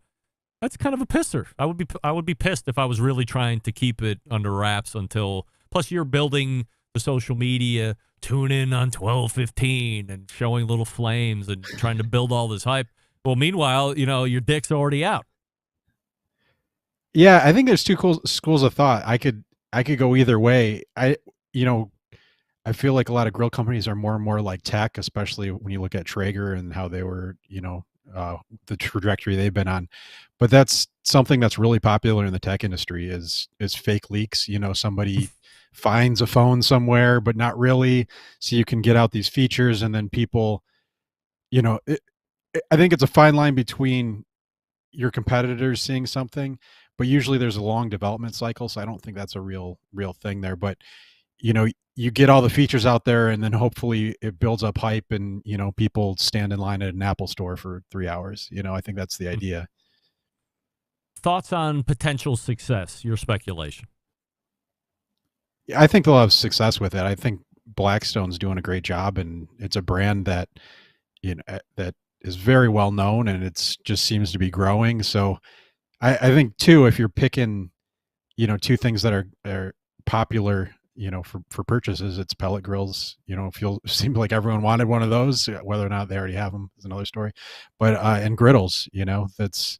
that's kind of a pisser. I would be pissed if I was really trying to keep it under wraps until, plus you're building the social media, tune in on 12:15 and showing little flames and trying to build all this hype. Well, meanwhile, your dick's already out. Yeah, I think there's two schools of thought. I could go either way. I feel like a lot of grill companies are more and more like tech, especially when you look at Traeger and how they were, the trajectory they've been on. But that's something that's really popular in the tech industry is fake leaks. Somebody finds a phone somewhere, but not really. So you can get out these features, and then people, I think it's a fine line between your competitors seeing something, but usually there's a long development cycle. So I don't think that's a real thing there. But you get all the features out there, and then hopefully it builds up hype, and people stand in line at an Apple store for 3 hours. I think that's the idea. Thoughts on potential success? Your speculation. I think they'll have success with it. I think Blackstone's doing a great job, and it's a brand that that is very well known, and it's just seems to be growing. So I think too, if you're picking two things that are popular for purchases, it's pellet grills. Seems like everyone wanted one of those. Whether or not they already have them is another story. But and griddles, that's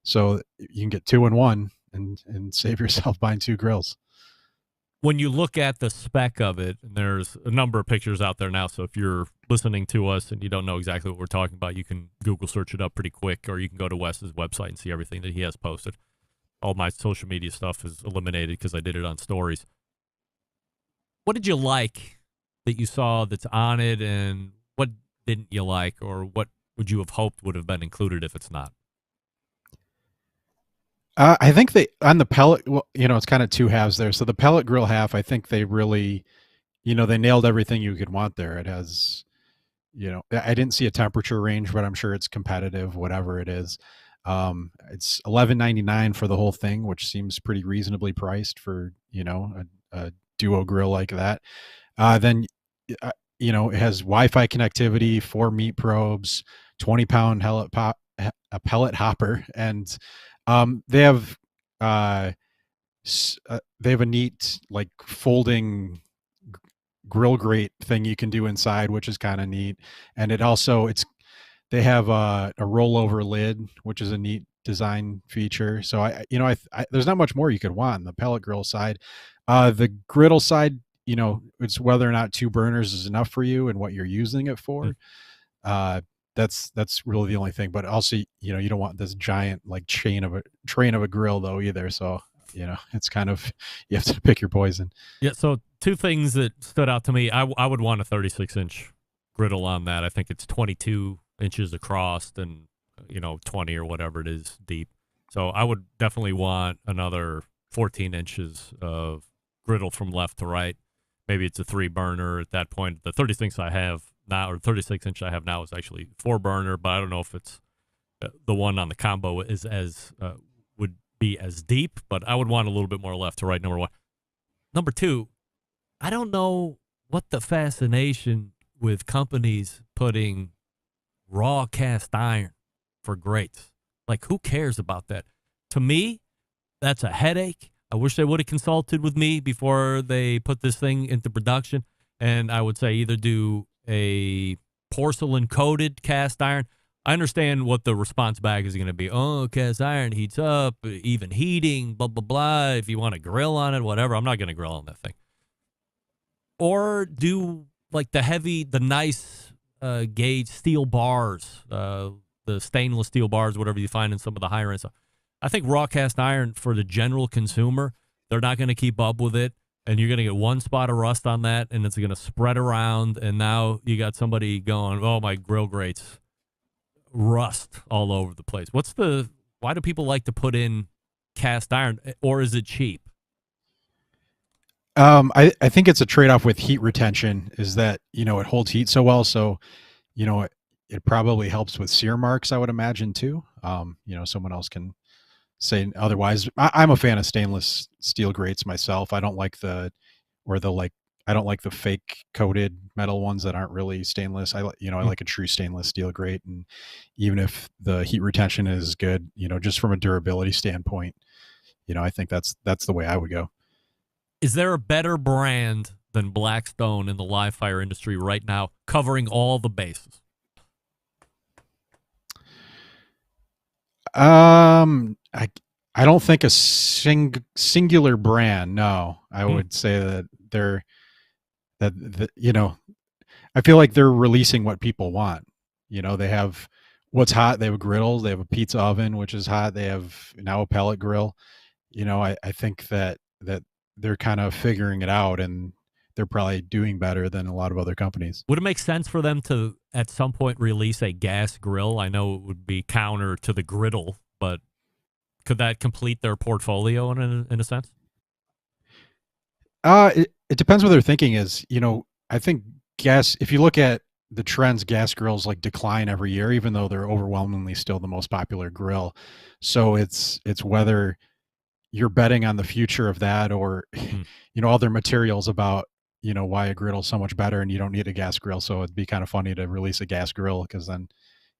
so you can get 2 in 1 and save yourself buying 2 grills. When you look at the spec of it, and there's a number of pictures out there now, so if you're listening to us and you don't know exactly what we're talking about, you can Google search it up pretty quick, or you can go to Wes's website and see everything that he has posted. All my social media stuff is eliminated because I did it on stories. What did you like that you saw that's on it, and what didn't you like, or what would you have hoped would have been included if it's not? I think on the pellet, well, it's kind of two halves there. So the pellet grill half, I think they really, they nailed everything you could want there. It has, I didn't see a temperature range, but I'm sure it's competitive, whatever it is. It's $11.99 for the whole thing, which seems pretty reasonably priced for, a duo grill like that. Then, it has Wi-Fi connectivity, 4 meat probes, 20-pound a pellet hopper, and they have a neat like folding grill grate thing you can do inside, which is kind of neat. And they have a rollover lid, which is a neat design feature. So I there's not much more you could want on the pellet grill side. The griddle side, it's whether or not 2 burners is enough for you and what you're using it for. That's really the only thing. But also, you don't want this giant like train of a grill though either. So, it's kind of, you have to pick your poison. Yeah. So 2 things that stood out to me. I would want a 36-inch griddle on that. I think it's 22 inches across and 20 or whatever it is deep. So I would definitely want another 14 inches of griddle from left to right. Maybe it's a 3 burner at that point. The 36 I have now, or 36 inch I have now, is actually 4 burner, but I don't know if it's the one on the combo is as would be as deep, but I would want a little bit more left to right. Number 1. Number 2, I don't know what the fascination with companies putting raw cast iron for grates. Like, who cares about that? To me, that's a headache. I wish they would have consulted with me before they put this thing into production. And I would say either do a porcelain coated cast iron. I understand what the response back is going to be. Oh, cast iron heats up, even heating, blah, blah, blah. If you want to grill on it, whatever. I'm not going to grill on that thing. Or do like the nice gauge steel bars, the stainless steel bars, whatever you find in some of the higher end stuff. I think raw cast iron for the general consumer, they're not going to keep up with it. And you're going to get one spot of rust on that, and it's going to spread around. And now you got somebody going, oh, my grill grates, rust all over the place. Why do people like to put in cast iron, or is it cheap? I think it's a trade-off with heat retention, is that, it holds heat so well. So, it probably helps with sear marks, I would imagine too. Someone else can say otherwise. I'm a fan of stainless steel grates myself. I don't like I don't like the fake coated metal ones that aren't really stainless. I like a true stainless steel grate, and even if the heat retention is good, just from a durability standpoint, I think that's the way I would go. Is there a better brand than Blackstone in the live fire industry right now, covering all the bases? I don't think a singular brand. No, I would say that I feel like they're releasing what people want. They have what's hot. They have a griddle. They have a pizza oven, which is hot. They have now a pellet grill. I think that they're kind of figuring it out, and they're probably doing better than a lot of other companies. Would it make sense for them to, at some point, release a gas grill? I know it would be counter to the griddle, but could that complete their portfolio in a sense? It depends what their thinking is. I think if you look at the trends, gas grills decline every year, even though they're overwhelmingly still the most popular grill. So it's whether you're betting on the future of that, or other materials about why a griddle is so much better and you don't need a gas grill. So it'd be kind of funny to release a gas grill, because then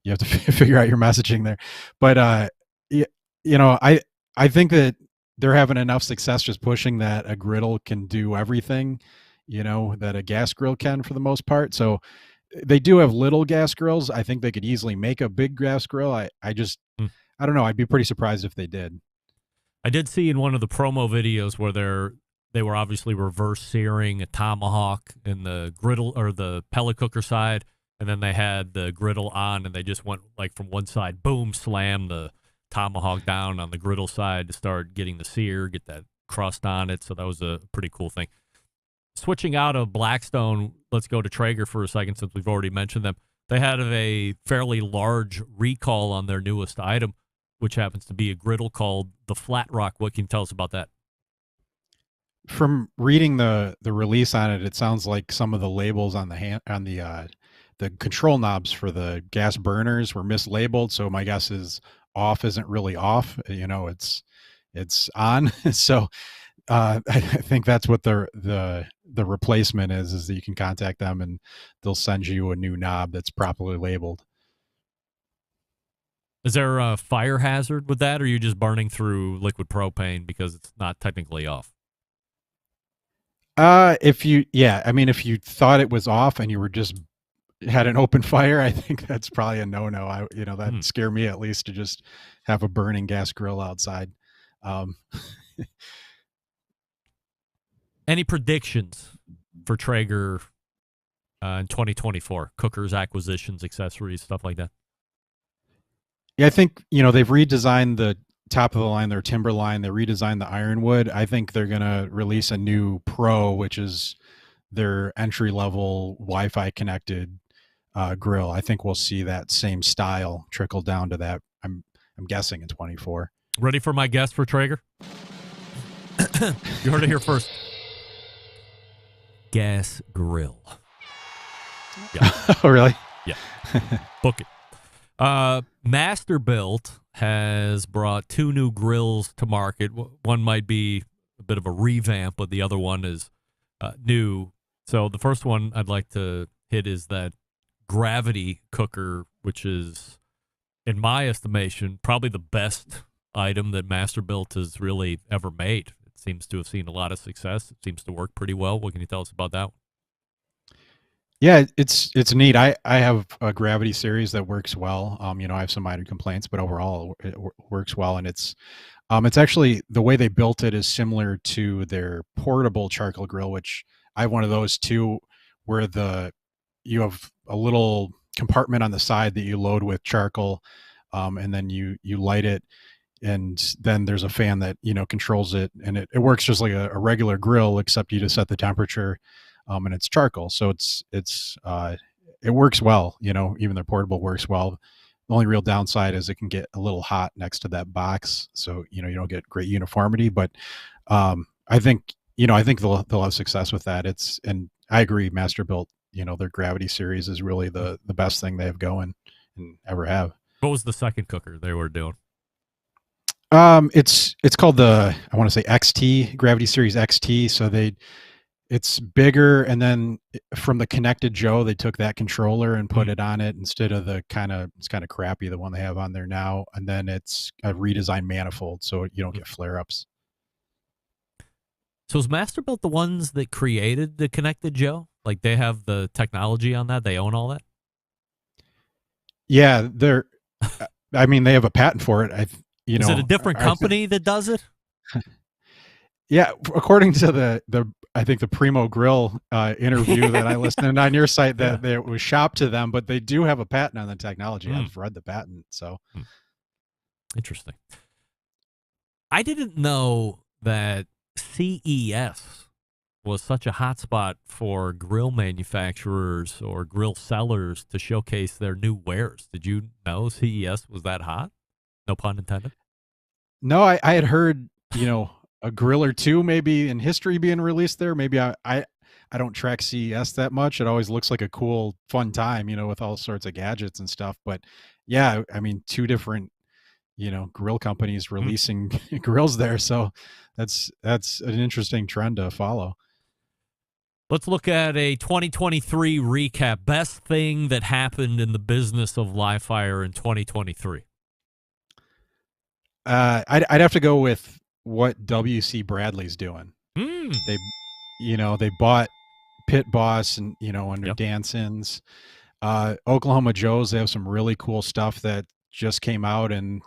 you have to figure out your messaging there. But I think that they're having enough success just pushing that a griddle can do everything, that a gas grill can for the most part. So they do have little gas grills. I think they could easily make a big gas grill. I don't know. I'd be pretty surprised if they did. I did see in one of the promo videos where they were obviously reverse searing a tomahawk in the griddle or the pellet cooker side, and then they had the griddle on, and they just went from one side, boom, slam the tomahawk down on the griddle side to start getting the sear, get that crust on it. So that was a pretty cool thing. Switching out of Blackstone, let's go to Traeger for a second, since we've already mentioned them. They had a fairly large recall on their newest item, which happens to be a griddle called the Flatrock. What can you tell us about that? From reading the release on it, it sounds like some of the labels on the control knobs for the gas burners were mislabeled. So my guess is off isn't really off. It's on. So I think that's what the replacement is that you can contact them and they'll send you a new knob that's properly labeled. Is there a fire hazard with that, or are you just burning through liquid propane because it's not technically off? If you thought it was off and you were just had an open fire, I think that's probably a no-no. That'd scare me, at least, to just have a burning gas grill outside. Any predictions for Traeger in 2024? Cookers, acquisitions, accessories, stuff like that? Yeah, I think, they've redesigned the top of the line, their timber line. They redesigned the ironwood. I think they're going to release a new Pro, which is their entry-level Wi-Fi connected grill. I think we'll see that same style trickle down to that. I'm guessing in 24. Ready for my guess for Traeger? You heard it here first. Gas grill. Yeah. Oh, really? Yeah. Book it. Masterbuilt has brought 2 new grills to market. One might be a bit of a revamp, but the other one is new. So the first one I'd like to hit is that gravity cooker, which is, in my estimation, probably the best item that Masterbuilt has really ever made. It seems to have seen a lot of success. It seems to work pretty well. What can you tell us about that one? Yeah, it's neat. I have a gravity series that works well. I have some minor complaints, but overall it works well. And it's actually, the way they built it is similar to their portable charcoal grill, which I have one of those too, where you have a little compartment on the side that you load with charcoal, and then you light it, and then there's a fan that controls it, and it works just like a regular grill, except you just set the temperature. And it's charcoal, so it works well. Even their portable works well. The only real downside is it can get a little hot next to that box, so you don't get great uniformity. But I think they'll have success with that. And I agree, Masterbuilt, their gravity series is really the best thing they have going and ever have. What was the second cooker they were doing? It's called I want to say XT, Gravity Series XT. So it's bigger, and then from the Connected Joe, they took that controller and put it on it instead of it's kind of crappy, the one they have on there now. And then it's a redesigned manifold, so you don't get flare-ups. So is Masterbuilt the ones that created the Connected Joe? Like they have the technology on that? They own all that? Yeah, I mean, they have a patent for it. Is it a different company that does it? Yeah, according to I think the Primo Grill interview that I listened to on your site, that it was shopped to them, but they do have a patent on the technology. I've read the patent, so interesting. I didn't know that CES was such a hotspot for grill manufacturers or grill sellers to showcase their new wares. Did you know CES was that hot? No pun intended. No, I had heard, a grill or two maybe in history being released there. Maybe I don't track CES that much. It always looks like a cool, fun time, with all sorts of gadgets and stuff. But yeah, I mean, two different, grill companies releasing grills there. So that's an interesting trend to follow. Let's look at a 2023 recap. Best thing that happened in the business of live fire in 2023. I'd have to go with what WC Bradley's doing. They bought Pit Boss and under Danson's. Oklahoma Joe's, they have some really cool stuff that just came out, and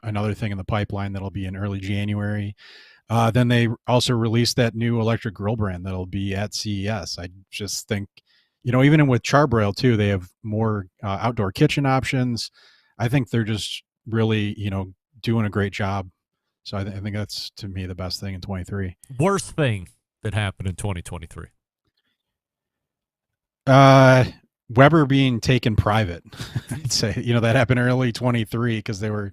another thing in the pipeline that'll be in early January. Then they also released that new electric grill brand that'll be at CES. I just think, even with Charbroil too, they have more outdoor kitchen options. I think they're just really, doing a great job. So I think that's, to me, the best thing in 23. Worst thing that happened in 2023. Weber being taken private. I'd say, that happened early 23 because they were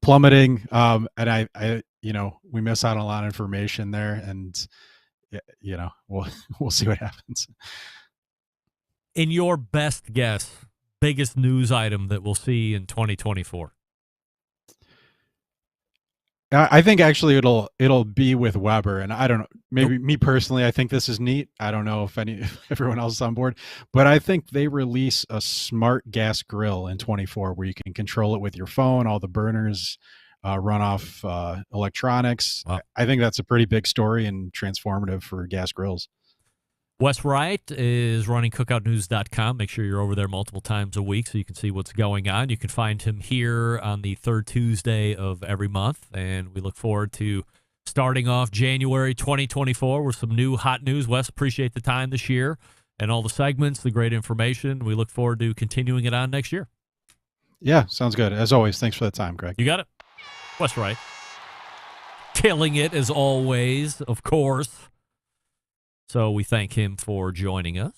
plummeting. And I we miss out on a lot of information there, and we'll see what happens. In your best guess, biggest news item that we'll see in 2024? I think actually it'll be with Weber, and I don't know, maybe me personally, I think this is neat. I don't know if everyone else is on board, but I think they release a smart gas grill in 24 where you can control it with your phone, all the burners run off electronics. Wow. I think that's a pretty big story and transformative for gas grills. Wes Wright is running cookoutnews.com. Make sure you're over there multiple times a week so you can see what's going on. You can find him here on the third Tuesday of every month, and we look forward to starting off January 2024 with some new hot news. Wes, appreciate the time this year and all the segments, the great information. We look forward to continuing it on next year. Yeah, sounds good. As always, thanks for the time, Greg. You got it. Wes Wright. Killing it as always, of course. So we thank him for joining us.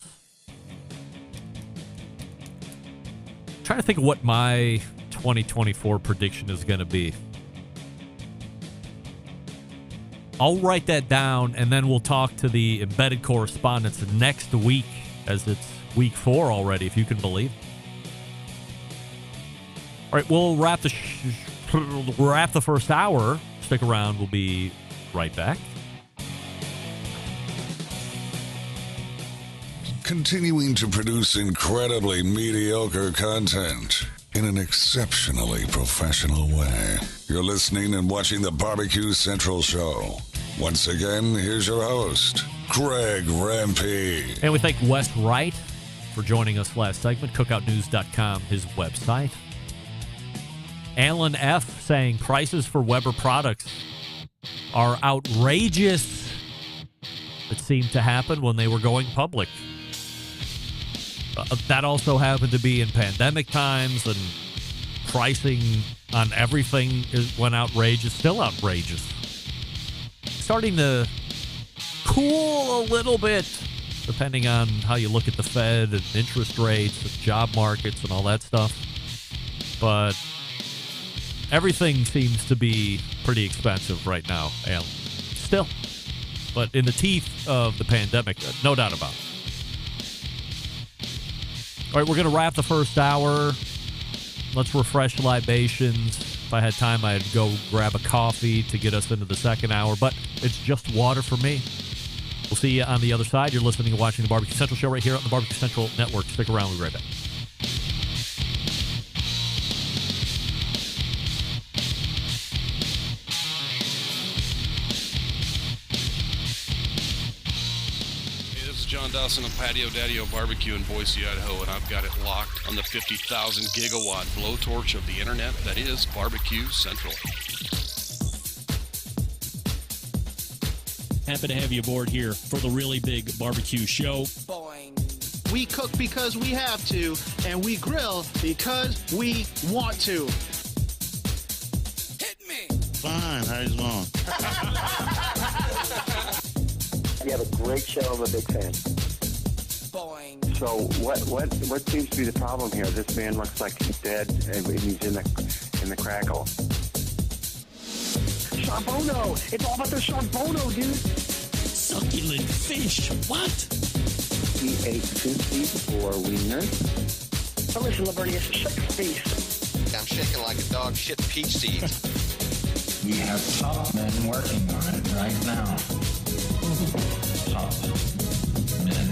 Trying to think of what my 2024 prediction is going to be. I'll write that down, and then we'll talk to the embedded correspondents next week, as it's week 4 already, if you can believe. All right, we'll wrap the first hour. Stick around. We'll be right back. Continuing to produce incredibly mediocre content in an exceptionally professional way. You're listening and watching the Barbecue Central Show. Once again, here's your host, Greg Rempe. And we thank Wes Wright for joining us last segment. Cookoutnews.com, his website. Alan F. saying prices for Weber products are outrageous. It seemed to happen when they were going public. That also happened to be in pandemic times, and pricing on everything went outrageous, still outrageous. Starting to cool a little bit, depending on how you look at the Fed and interest rates and job markets and all that stuff. But everything seems to be pretty expensive right now, Alan. Still. But in the teeth of the pandemic, no doubt about it. All right, we're going to wrap the first hour. Let's refresh libations. If I had time, I'd go grab a coffee to get us into the second hour, but it's just water for me. We'll see you on the other side. You're listening and watching the Barbecue Central Show right here on the Barbecue Central Network. Stick around. We'll be right back. John Dawson of Patio Daddy-O Barbecue in Boise, Idaho, and I've got it locked on the 50,000 gigawatt blowtorch of the internet that is Barbecue Central. Happy to have you aboard here for the really big barbecue show. We cook because we have to, and we grill because we want to. Hit me! Fine, how's it going? You have a great show. I'm a big fan. Boing. So what seems to be the problem here? This man looks like he's dead and he's in the crackle. Charbono! It's all about the Charbono, dude! Succulent fish. What? He ate 2 feet for wieners. Oh, listen, Liberty, shut your face. I'm shaking like a dog shit peach seeds. We have top men working on it right now. Top men.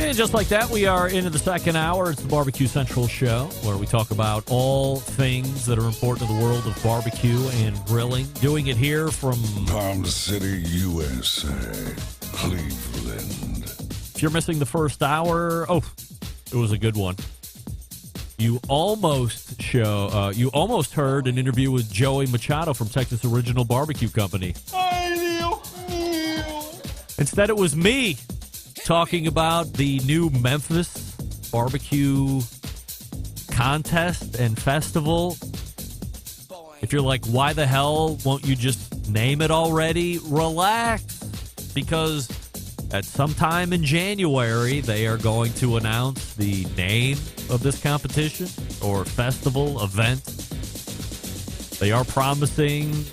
And just like that, we are into the second hour. It's the Barbecue Central Show, where we talk about all things that are important to the world of barbecue and grilling. Doing it here from Palm City, USA, Cleveland. If you're missing the first hour, it was a good one. You almost heard an interview with Joey Machado from Texas Original Barbecue Company. Instead, it was me talking about the new Memphis barbecue contest and festival. If you're like, why the hell won't you just name it already? Relax, because at some time in January, they are going to announce the name of this competition or festival event. They are promising,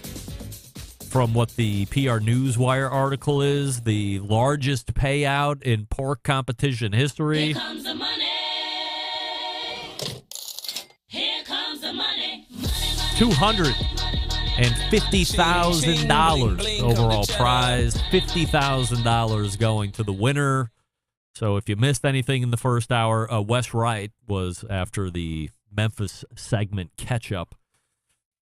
from what the PR Newswire article is, the largest payout in pork competition history. Here comes the money. Here comes the money. $250,000 overall prize. $50,000 going to the winner. So if you missed anything in the first hour, Wes Wright was after the Memphis segment catch-up,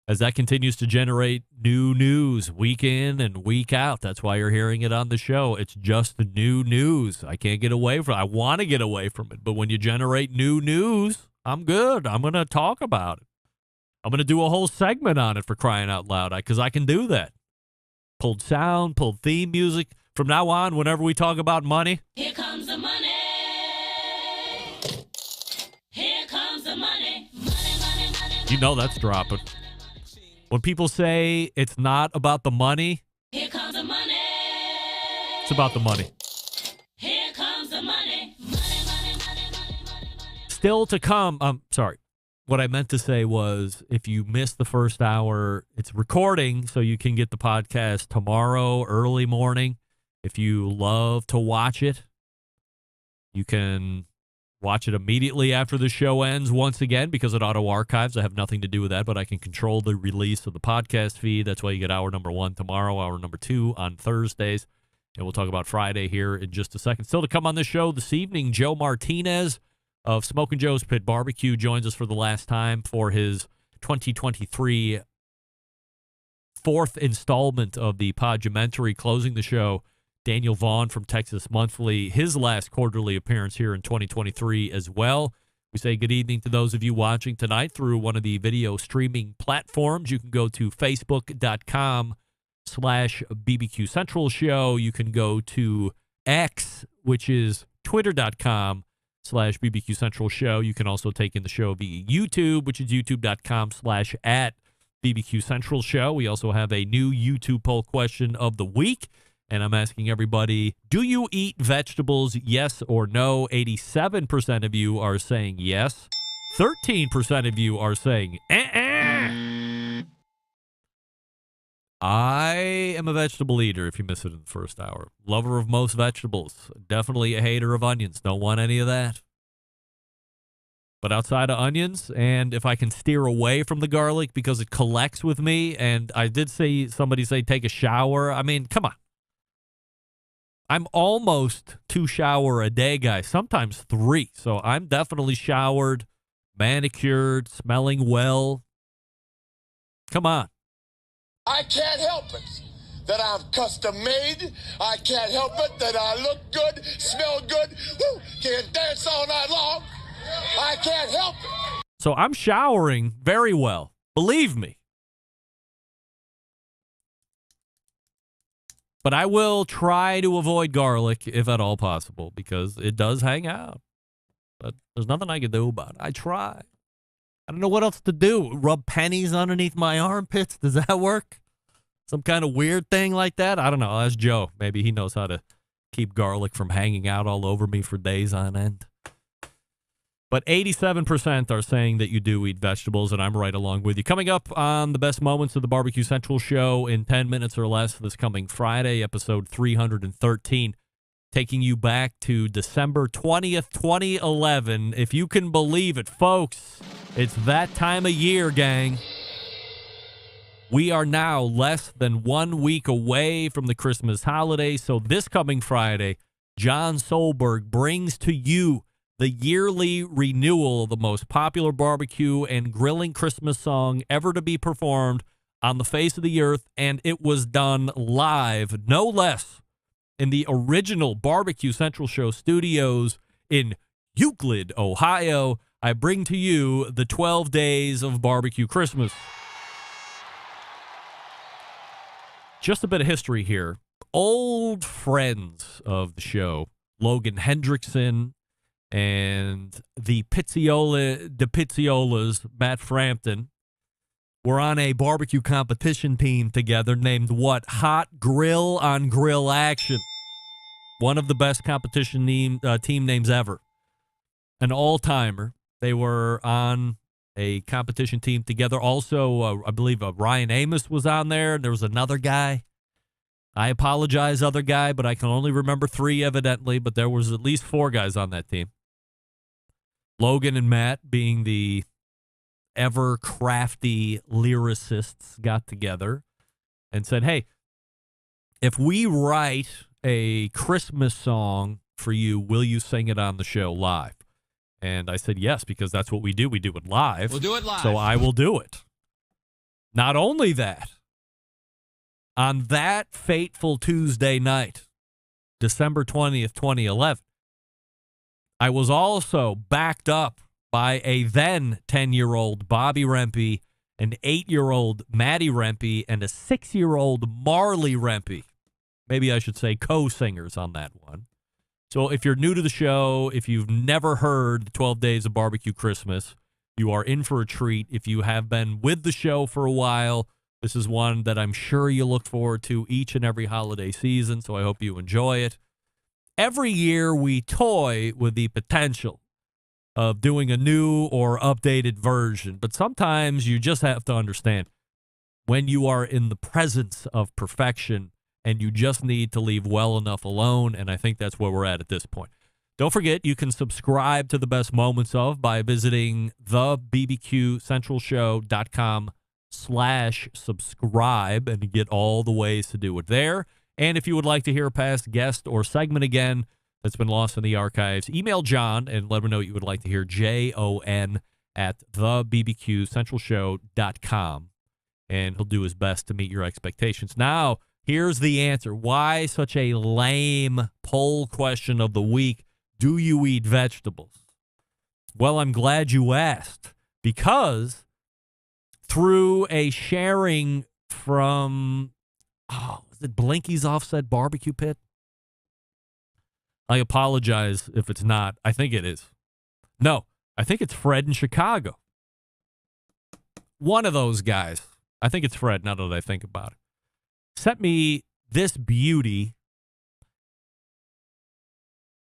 as that continues to generate new news week in and week out. That's why you're hearing it on the show. It's just the new news. I can't get away from it. I want to get away from it. But when you generate new news, I'm good. I'm going to talk about it. I'm going to do a whole segment on it, for crying out loud, because I can do that. Pulled sound, pulled theme music. From now on, whenever we talk about money, Here comes the money. Here comes the money. you know that's dropping. When people say it's not about the money, Here comes the money. it's about the money. Here comes the money. Still to come. Sorry. What I meant to say was, if you missed the first hour, it's recording, so you can get the podcast tomorrow, early morning. If you love to watch it, you can watch it immediately after the show ends once again, because it auto-archives. I have nothing to do with that, but I can control the release of the podcast feed. That's why you get hour number 1 tomorrow, hour number 2 on Thursdays. And we'll talk about Friday here in just a second. Still to come on this show this evening, Joe Martinez of Smokin' Joe's Pit BBQ joins us for the last time for his 2023 fourth installment of the Podumentary. Closing the show, Daniel Vaughn from Texas Monthly, his last quarterly appearance here in 2023 as well. We say good evening to those of you watching tonight through one of the video streaming platforms. You can go to facebook.com/BBQ Central Show. You can go to X, which is twitter.com/BBQ Central Show. You can also take in the show via YouTube, which is youtube.com/@BBQ Central Show. We also have a new YouTube poll question of the week. And I'm asking everybody, do you eat vegetables, yes or no? 87% of you are saying yes. 13% of you are saying I am a vegetable eater, if you miss it in the first hour. Lover of most vegetables. Definitely a hater of onions. Don't want any of that. But outside of onions, and if I can steer away from the garlic because it collects with me, and I did see somebody say take a shower. I mean, come on. I'm almost 2 shower a day guy, sometimes 3. So I'm definitely showered, manicured, smelling well. Come on. I can't help it that I'm custom made. I can't help it that I look good, smell good, can dance all night long. I can't help it. So I'm showering very well. Believe me. But I will try to avoid garlic if at all possible because it does hang out. But there's nothing I can do about it. I try. I don't know what else to do. Rub pennies underneath my armpits. Does that work? Some kind of weird thing like that? I don't know. That's Joe. Maybe he knows how to keep garlic from hanging out all over me for days on end. But 87% are saying that you do eat vegetables, and I'm right along with you. Coming up on the best moments of the Barbecue Central show in 10 minutes or less this coming Friday, episode 313, taking you back to December 20th, 2011. If you can believe it, folks, it's that time of year, gang. We are now less than 1 week away from the Christmas holiday, so this coming Friday, John Solberg brings to you the yearly renewal of the most popular barbecue and grilling Christmas song ever to be performed on the face of the earth, and it was done live, no less, in the original Barbecue Central Show studios in Euclid, Ohio. I bring to you the 12 Days of Barbecue Christmas. Just a bit of history here. Old friends of the show, Logan Hendrickson and the Pizziolas, Matt Frampton, were on a barbecue competition team together named what? Hot Grill on Grill Action. One of the best competition team names ever. An all-timer. They were on a competition team together. Also, I believe Ryan Amos was on there. There was another guy. I apologize, other guy, but I can only remember 3 evidently, but there was at least 4 guys on that team. Logan and Matt, being the ever crafty lyricists, got together and said, hey, if we write a Christmas song for you, will you sing it on the show live? And I said yes, because that's what we do. We do it live. We'll do it live. So I will do it. Not only that, on that fateful Tuesday night, December 20th, 2011, I was also backed up by a then 10-year-old Bobby Rempe, an 8-year-old Maddie Rempe, and a 6-year-old Marley Rempe. Maybe I should say co-singers on that one. So if you're new to the show, if you've never heard 12 Days of Barbecue Christmas, you are in for a treat. If you have been with the show for a while, this is one that I'm sure you look forward to each and every holiday season, so I hope you enjoy it. Every year we toy with the potential of doing a new or updated version, but sometimes you just have to understand when you are in the presence of perfection and you just need to leave well enough alone, and I think that's where we're at this point. Don't forget, you can subscribe to the best moments of by visiting thebbqcentralshow.com/subscribe and get all the ways to do it there. And if you would like to hear a past guest or segment again that's been lost in the archives, email John and let him know what you would like to hear, JON@thebbqcentralshow.com, and he'll do his best to meet your expectations. Now, here's the answer. Why such a lame poll question of the week? Do you eat vegetables? Well, I'm glad you asked, because through a sharing from, is it Blinky's Offset Barbecue Pit? I apologize if it's not. I think it is. No, I think it's Fred in Chicago. One of those guys. I think it's Fred, now that I think about it. Sent me this beauty.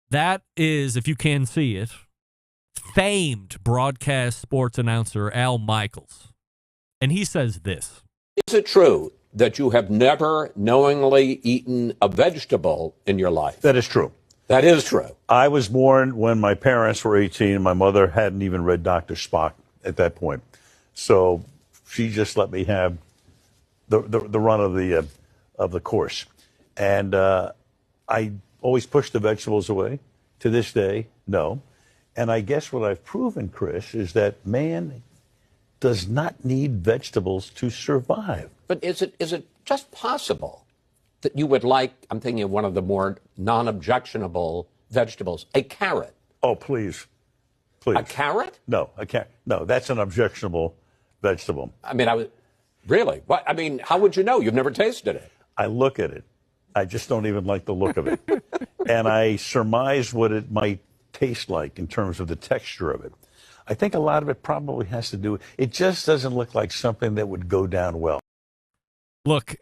That is, if you can see it, famed broadcast sports announcer Al Michaels. And he says this. Is it true that you have never knowingly eaten a vegetable in your life? That is true. That is true. I was born when my parents were 18, and my mother hadn't even read Dr. Spock at that point. So she just let me have the run of the course. And I always pushed the vegetables away. To this day, no. And I guess what I've proven, Chris, is that man does not need vegetables to survive. But is it just possible that you would like, I'm thinking of one of the more non-objectionable vegetables, a carrot? Oh, please. Please. A carrot? No, a carrot. No, that's an objectionable vegetable. I mean, really? What? I mean, how would you know? You've never tasted it. I look at it. I just don't even like the look of it. And I surmise what it might taste like in terms of the texture of it. I think a lot of it probably has to do, it just doesn't look like something that would go down well. Look,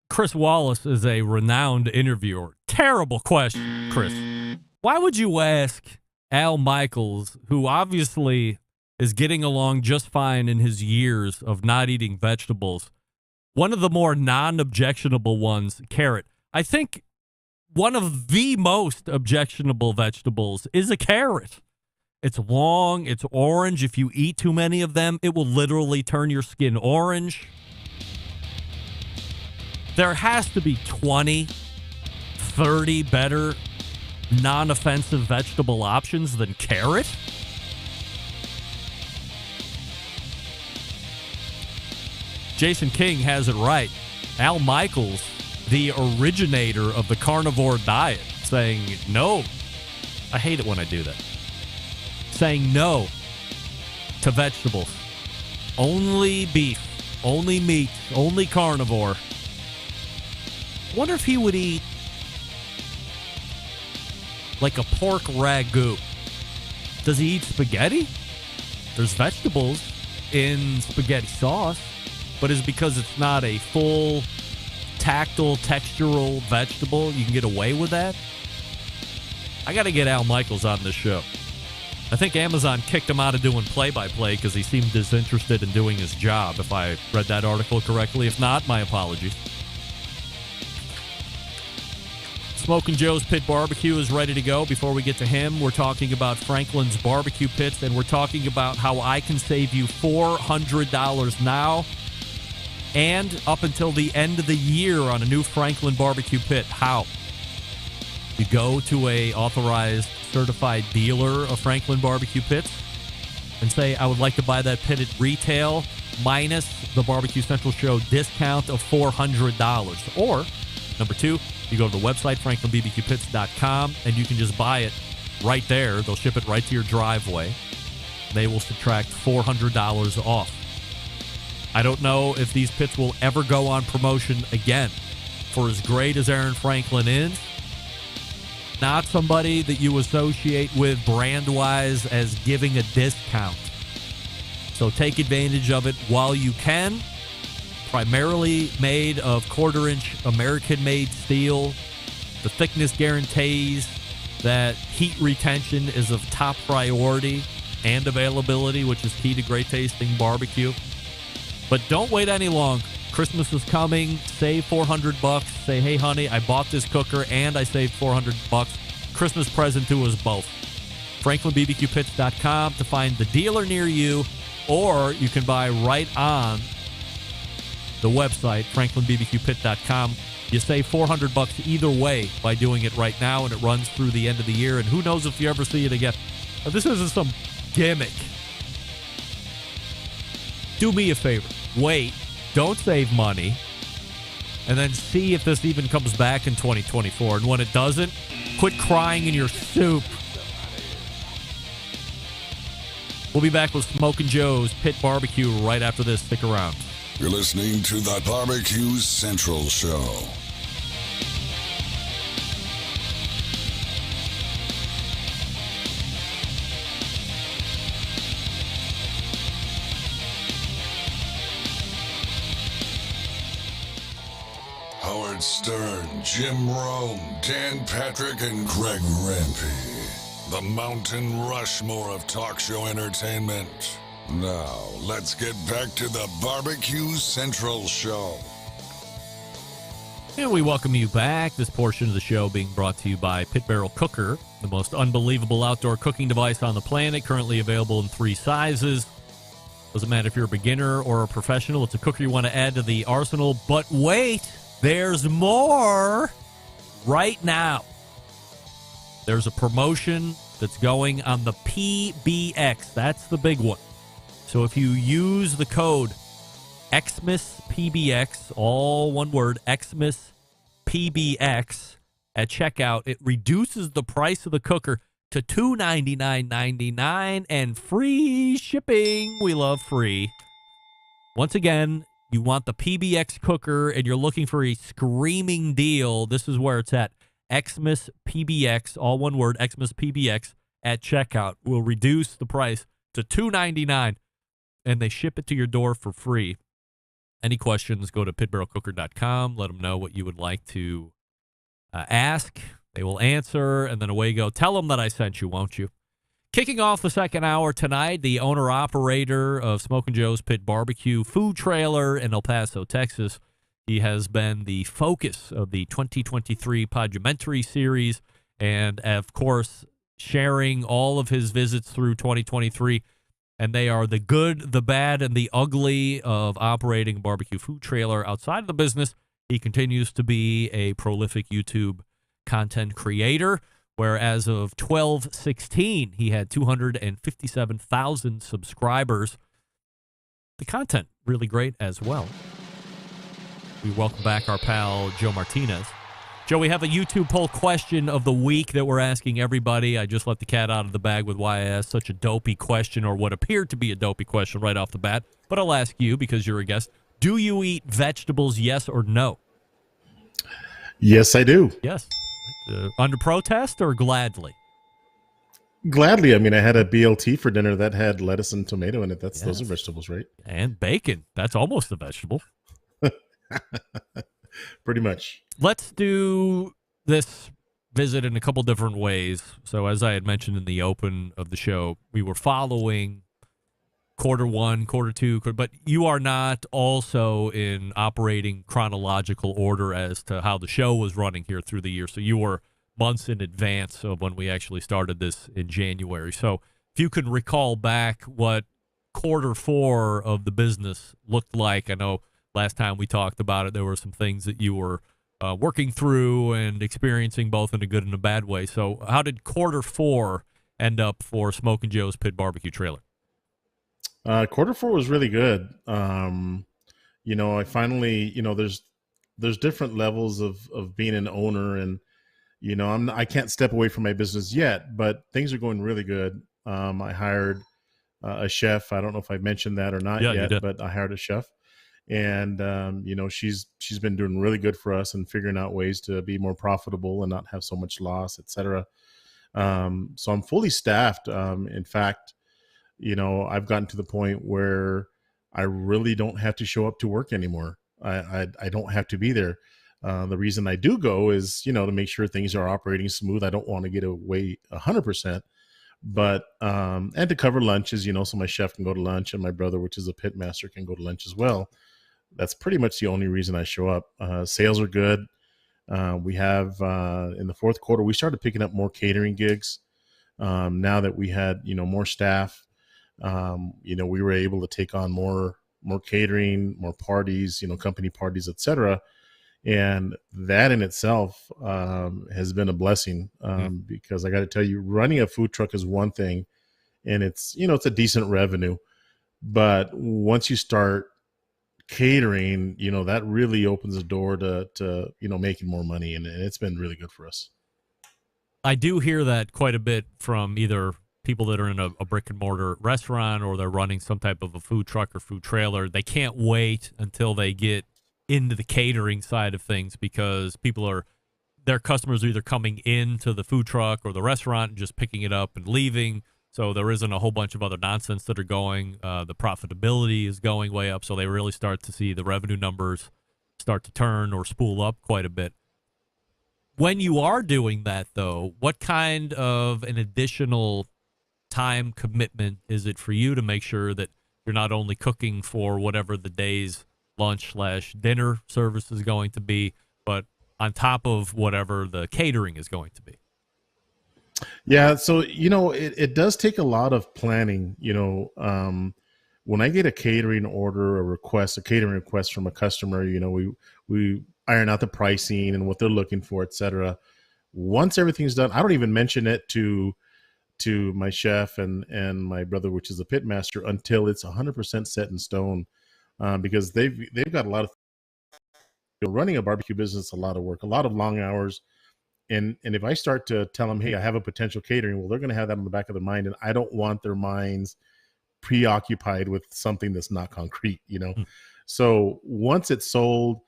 Chris Wallace is a renowned interviewer. Terrible question, Chris. Why would you ask Al Michaels, who obviously is getting along just fine in his years of not eating vegetables, one of the more non-objectionable ones, carrot? I think one of the most objectionable vegetables is a carrot. It's long, it's orange. If you eat too many of them, it will literally turn your skin orange. There has to be 20, 30 better non-offensive vegetable options than carrot. Jason King has it right. Al Michaels, the originator of the carnivore diet, saying no. I hate it when I do that. Saying no to vegetables. Only beef, only meat, only carnivore. Wonder if he would eat like a pork ragu. Does he eat spaghetti? There's vegetables in spaghetti sauce, but it's because it's not a full tactile, textural vegetable. You can get away with that. I got to get Al Michaels on this show. I think Amazon kicked him out of doing play-by-play because he seemed disinterested in doing his job, if I read that article correctly. If not, my apologies. Smokin' Joe's Pit BBQ is ready to go. Before we get to him, we're talking about Franklin's barbecue pits, and we're talking about how I can save you $400 now and up until the end of the year on a new Franklin barbecue pit. How? You go to a authorized, certified dealer of Franklin barbecue pits and say, I would like to buy that pit at retail minus the Barbecue Central Show discount of $400. Or, number two, you go to the website, franklinbbqpits.com, and you can just buy it right there. They'll ship it right to your driveway. They will subtract $400 off. I don't know if these pits will ever go on promotion again. For as great as Aaron Franklin is, not somebody that you associate with brand-wise as giving a discount. So take advantage of it while you can. Primarily made of quarter-inch American-made steel. The thickness guarantees that heat retention is of top priority and availability, which is key to great-tasting barbecue. But don't wait any longer. Christmas is coming. Save $400. Say, hey, honey, I bought this cooker and I saved $400. Christmas present to us both. FranklinBBQPits.com to find the dealer near you, or you can buy right on the website, FranklinBBQPit.com. You save $400 either way by doing it right now, and it runs through the end of the year, and who knows if you ever see it again. Now, this isn't some gimmick. Do me a favor. Wait. Don't save money. And then see if this even comes back in 2024. And when it doesn't, quit crying in your soup. We'll be back with Smokin' Joe's Pit Barbecue right after this. Stick around. You're listening to the Barbecue Central Show. Howard Stern, Jim Rome, Dan Patrick, and Greg Rempe. The Mountain Rushmore of talk show entertainment. Now, let's get back to the Barbecue Central Show. And we welcome you back. This portion of the show being brought to you by Pit Barrel Cooker, the most unbelievable outdoor cooking device on the planet, currently available in 3 sizes. Doesn't matter if you're a beginner or a professional, it's a cooker you want to add to the arsenal. But wait, there's more. Right now, there's a promotion that's going on the PBX. That's the big one. So if you use the code Xmas PBX, all one word, Xmas PBX at checkout, it reduces the price of the cooker to $299.99 and free shipping. We love free. Once again, you want the PBX cooker and you're looking for a screaming deal. This is where it's at. Xmas PBX, all one word, Xmas PBX at checkout will reduce the price to $299 and they ship it to your door for free. Any questions, go to pitbarrelcooker.com. Let them know what you would like to ask. They will answer, and then away you go. Tell them that I sent you, won't you? Kicking off the second hour tonight, the owner-operator of Smokin' Joe's Pit BBQ food trailer in El Paso, Texas. He has been the focus of the 2023 Podumentary series, and, of course, sharing all of his visits through 2023. And they are the good, the bad, and the ugly of operating a barbecue food trailer outside of the business. He continues to be a prolific YouTube content creator, where as of 12/16, he had 257,000 subscribers. The content really great as well. We welcome back our pal, Joe Martinez. Joe, we have a YouTube poll question of the week that we're asking everybody. I just let the cat out of the bag with why I asked such a dopey question, or what appeared to be a dopey question right off the bat. But I'll ask you because you're a guest. Do you eat vegetables, yes or no? Yes, I do. Yes. Under protest or gladly? Gladly. I mean, I had a BLT for dinner that had lettuce and tomato in it. Those are vegetables, right? And bacon. That's almost a vegetable. Pretty much. Let's do this visit in a couple different ways. So as I had mentioned in the open of the show, we were following quarter 1, quarter 2, but you are not also in operating chronological order as to how the show was running here through the year. So you were months in advance of when we actually started this in January. So if you can recall back what quarter 4 of the business looked like, I know last time we talked about it, there were some things that you were working through and experiencing both in a good and a bad way. So how did quarter 4 end up for Smokin' Joe's Pit BBQ trailer? Quarter 4 was really good. I finally, there's different levels of being an owner, and, I can't step away from my business yet, but things are going really good. I hired a chef. I don't know if I mentioned that or not yet, but I hired a chef. And, she's been doing really good for us and figuring out ways to be more profitable and not have so much loss, et cetera. So I'm fully staffed. In fact, I've gotten to the point where I really don't have to show up to work anymore. I don't have to be there. The reason I do go is, to make sure things are operating smooth. I don't want to get away 100%. But and to cover lunches, so my chef can go to lunch and my brother, which is a pit master, can go to lunch as well. That's pretty much the only reason I show up. Sales are good. We have in the fourth quarter, we started picking up more catering gigs. Now that we had, more staff, we were able to take on more catering, more parties, company parties, et cetera. And that in itself has been a blessing because I got to tell you, running a food truck is one thing, and it's a decent revenue. But once you start catering, that really opens the door to making more money, and it's been really good for us. I do hear that quite a bit from either people that are in a brick and mortar restaurant or they're running some type of a food truck or food trailer. They can't wait until they get into the catering side of things because their customers are either coming into the food truck or the restaurant and just picking it up and leaving. So there isn't a whole bunch of other nonsense that are going. The profitability is going way up. So they really start to see the revenue numbers start to turn or spool up quite a bit. When you are doing that, though, what kind of an additional time commitment is it for you to make sure that you're not only cooking for whatever the day's lunch/dinner service is going to be, but on top of whatever the catering is going to be. Yeah, so it does take a lot of planning. When I get a catering order, a catering request from a customer, we iron out the pricing and what they're looking for, etc. Once everything's done, I don't even mention it to my chef and my brother, which is a pit master, until it's 100% set in stone, because they've got a lot of running a barbecue business, a lot of work, a lot of long hours. And if I start to tell them, hey, I have a potential catering, well, they're going to have that in the back of their mind. And I don't want their minds preoccupied with something that's not concrete, So once it's sold,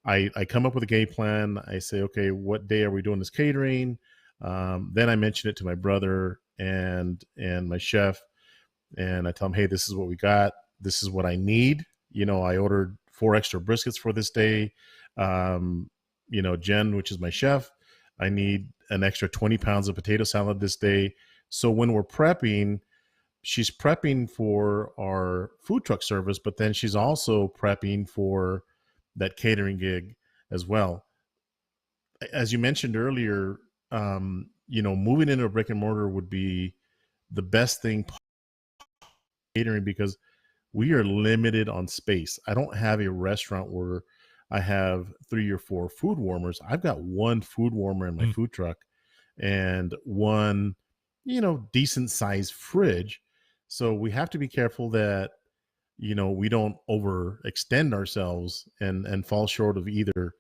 I come up with a game plan. I say, okay, what day are we doing this catering? Then I mention it to my brother and my chef. And I tell them, hey, this is what we got. This is what I need. I ordered 4 extra briskets for this day. Jen, which is my chef, I need an extra 20 pounds of potato salad this day. So when we're prepping, she's prepping for our food truck service, but then she's also prepping for that catering gig as well. As you mentioned earlier, moving into a brick and mortar would be the best thing catering, because we are limited on space. I don't have a restaurant where I have 3 or 4 food warmers. I've got 1 food warmer in my food truck and 1, decent sized fridge. So we have to be careful that, we don't overextend ourselves and fall short of either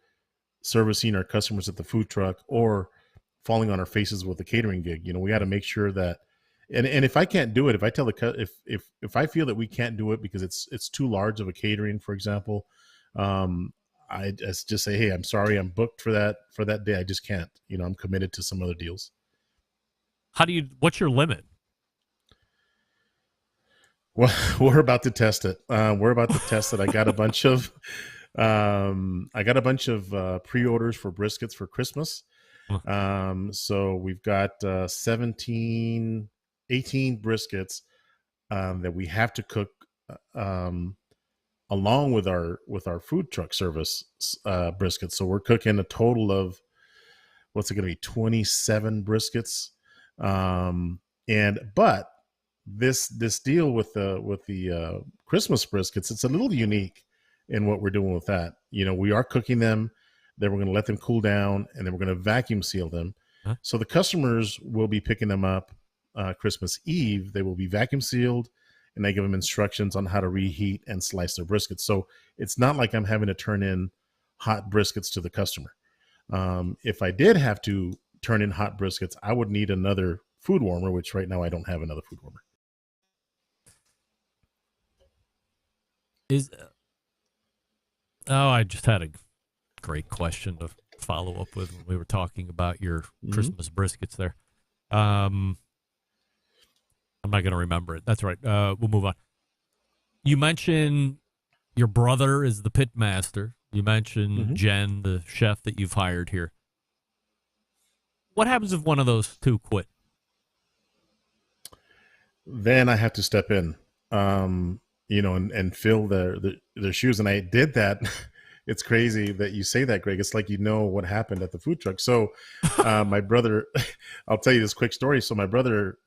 servicing our customers at the food truck or falling on our faces with the catering gig. We got to make sure that, and if I can't do it, if I tell if I feel that we can't do it because it's too large of a catering, for example, I just say, hey, I'm sorry, I'm booked for that day. I just can't. I'm committed to some other deals. What's your limit? Well, we're about to test it. We're about to test it. I got a bunch of pre-orders for briskets for Christmas. So we've got 18 briskets that we have to cook along with our food truck service briskets. So we're cooking a total of, what's it going to be, 27 briskets. But this deal with the Christmas briskets, it's a little unique in what we're doing with that. We are cooking them, then we're going to let them cool down, and then we're going to vacuum seal them. So the customers will be picking them up Christmas Eve. They will be vacuum sealed, and I give them instructions on how to reheat and slice their briskets. So it's not like I'm having to turn in hot briskets to the customer. If I did have to turn in hot briskets, I would need another food warmer, which right now I don't have another food warmer. I just had a great question to follow up with when we were talking about your Christmas briskets there. I'm not going to remember it. That's right. We'll move on. You mentioned your brother is the pit master. You mentioned Jen, the chef that you've hired here. What happens if one of those two quit? Then I have to step in, and fill their shoes. And I did that. It's crazy that you say that, Greg. It's like what happened at the food truck. So my brother, I'll tell you this quick story. So my brother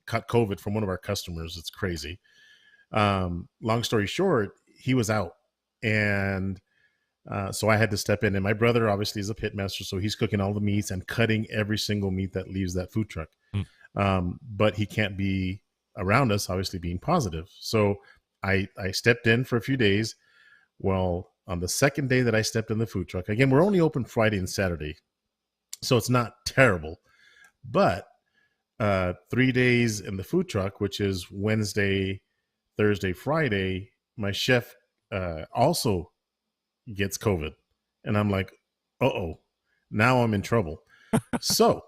caught COVID from one of our customers. It's crazy. Long story short, he was out. And so I had to step in. And my brother obviously is a pit master, so he's cooking all the meats and cutting every single meat that leaves that food truck. But he can't be around us, obviously being positive. So I stepped in for a few days. Well, on the second day that I stepped in the food truck, again, we're only open Friday and Saturday, so it's not terrible. But 3 days in the food truck, which is Wednesday, Thursday, Friday, my chef also gets COVID. And I'm like, now I'm in trouble. So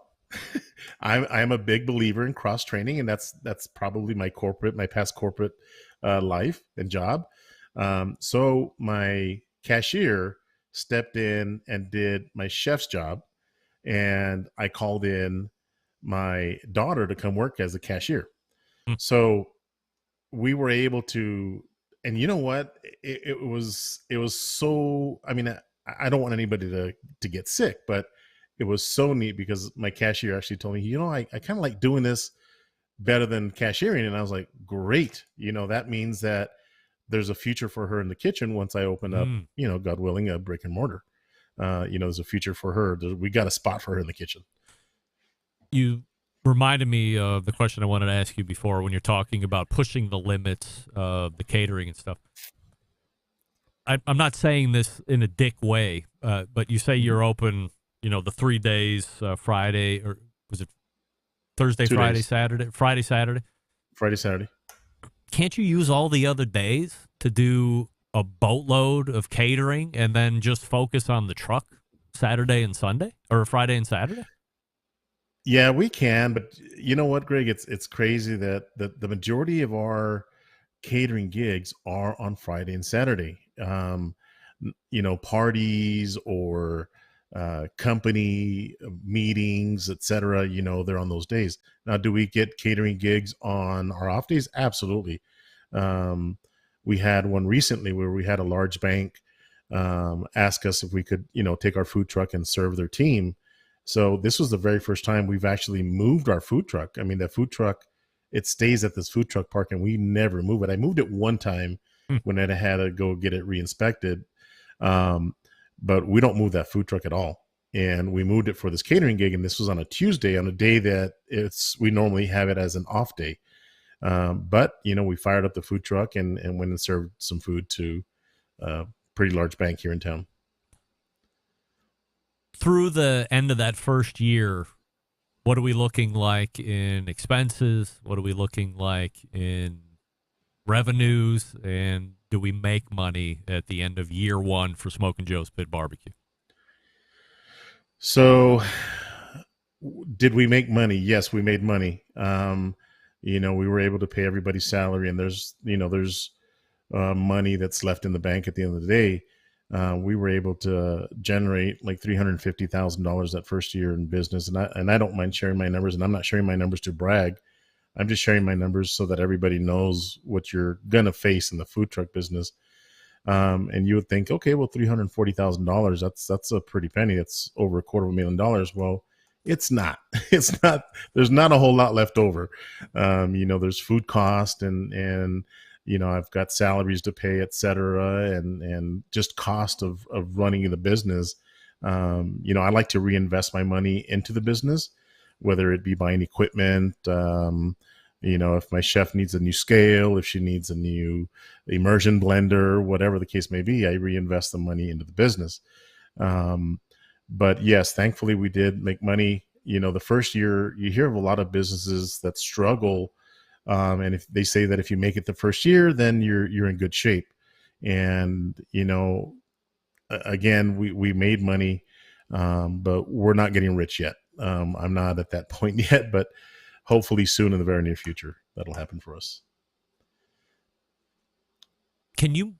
I'm a big believer in cross training, and that's probably my past corporate life and job. So my cashier stepped in and did my chef's job, and I called in my daughter to come work as a cashier. So we were able to, and you know what? It was so, I don't want anybody to get sick, but it was so neat because my cashier actually told me, I kind of like doing this better than cashiering. And I was like, great. That means that there's a future for her in the kitchen once I open up, God willing, a brick and mortar. There's a future for her. We got a spot for her in the kitchen. You reminded me of the question I wanted to ask you before when you're talking about pushing the limits of the catering and stuff. I'm not saying this in a dick way, but you say you're open, the 3 days, Friday, or was it Thursday, 2 Friday, days. Saturday, Friday, Saturday? Friday, Saturday. Can't you use all the other days to do a boatload of catering and then just focus on the truck Saturday and Sunday, or Friday and Saturday? Yeah, we can, but you know what, Greg? It's crazy that the majority of our catering gigs are on Friday and Saturday. Parties or company meetings, etc. They're on those days. Now, do we get catering gigs on our off days? Absolutely. We had one recently where we had a large bank ask us if we could, take our food truck and serve their team. So this was the very first time we've actually moved our food truck. I mean, that food truck, it stays at this food truck park and we never move it. I moved it one time when I had to go get it re-inspected. But we don't move that food truck at all. And we moved it for this catering gig. And this was on a Tuesday, on a day that we normally have it as an off day. But we fired up the food truck and went and served some food to a pretty large bank here in town. Through the end of that first year, what are we looking like in expenses? What are we looking like in revenues? And do we make money at the end of year one for Smokin' Joe's Pit BBQ? So did we make money? Yes, we made money. We were able to pay everybody's salary, and there's money that's left in the bank at the end of the day. We were able to generate like $350,000 that first year in business. And I don't mind sharing my numbers, and I'm not sharing my numbers to brag. I'm just sharing my numbers so that everybody knows what you're going to face in the food truck business. And you would think, okay, well, $340,000, that's a pretty penny. It's over $250,000. Well, it's not. There's not a whole lot left over. There's food cost and I've got salaries to pay, et cetera, and just cost of running the business. I like to reinvest my money into the business, whether it be buying equipment, if my chef needs a new scale, if she needs a new immersion blender, whatever the case may be, I reinvest the money into the business. But yes, thankfully we did make money. The first year, you hear of a lot of businesses that struggle. And if they say that if you make it the first year, then you're in good shape. And, again, we made money, but we're not getting rich yet. I'm not at that point yet, but hopefully soon in the very near future, that'll happen for us. Can you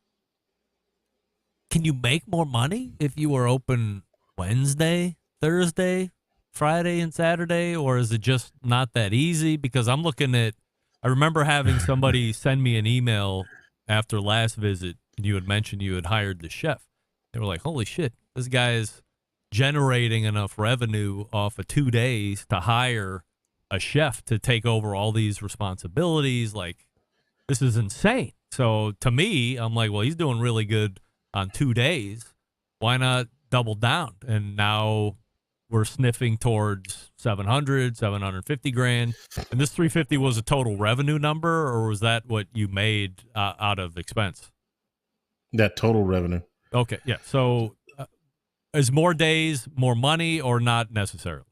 make more money if you were open Wednesday, Thursday, Friday, and Saturday, or is it just not that easy? Because I remember having somebody send me an email after last visit, and you had mentioned you had hired the chef. They were like, holy shit, this guy is generating enough revenue off of 2 days to hire a chef to take over all these responsibilities. Like, this is insane. So to me, I'm like, well, he's doing really good on 2 days. Why not double down? And now we're sniffing towards 700, 750 grand. And this 350 was a total revenue number, or was that what you made out of expense? That total revenue. Okay. Yeah. So is more days more money, or not necessarily?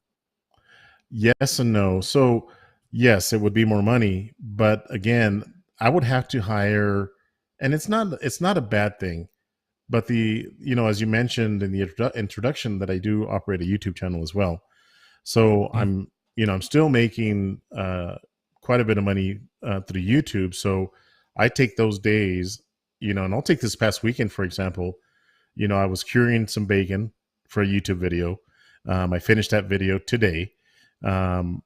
Yes and no. So yes, it would be more money, but again, I would have to hire, and it's not a bad thing, but as you mentioned in the introduction, that I do operate a YouTube channel as well. So I'm still making quite a bit of money through YouTube. So I take those days, and I'll take this past weekend, for example. I was curing some bacon for a YouTube video. I finished that video today. I'm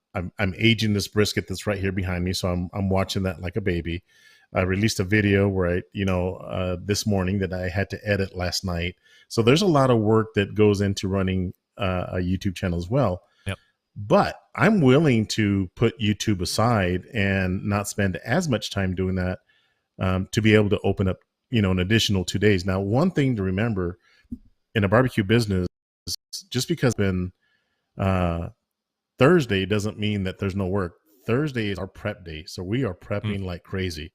aging this brisket that's right here behind me, so I'm watching that like a baby. I released a video where this morning that I had to edit last night. So there's a lot of work that goes into running a YouTube channel as well. Yep. But I'm willing to put YouTube aside and not spend as much time doing that to be able to open up, an additional 2 days. Now, one thing to remember in a barbecue business, just because it's been Thursday doesn't mean that there's no work. Thursday is our prep day. So we are prepping like crazy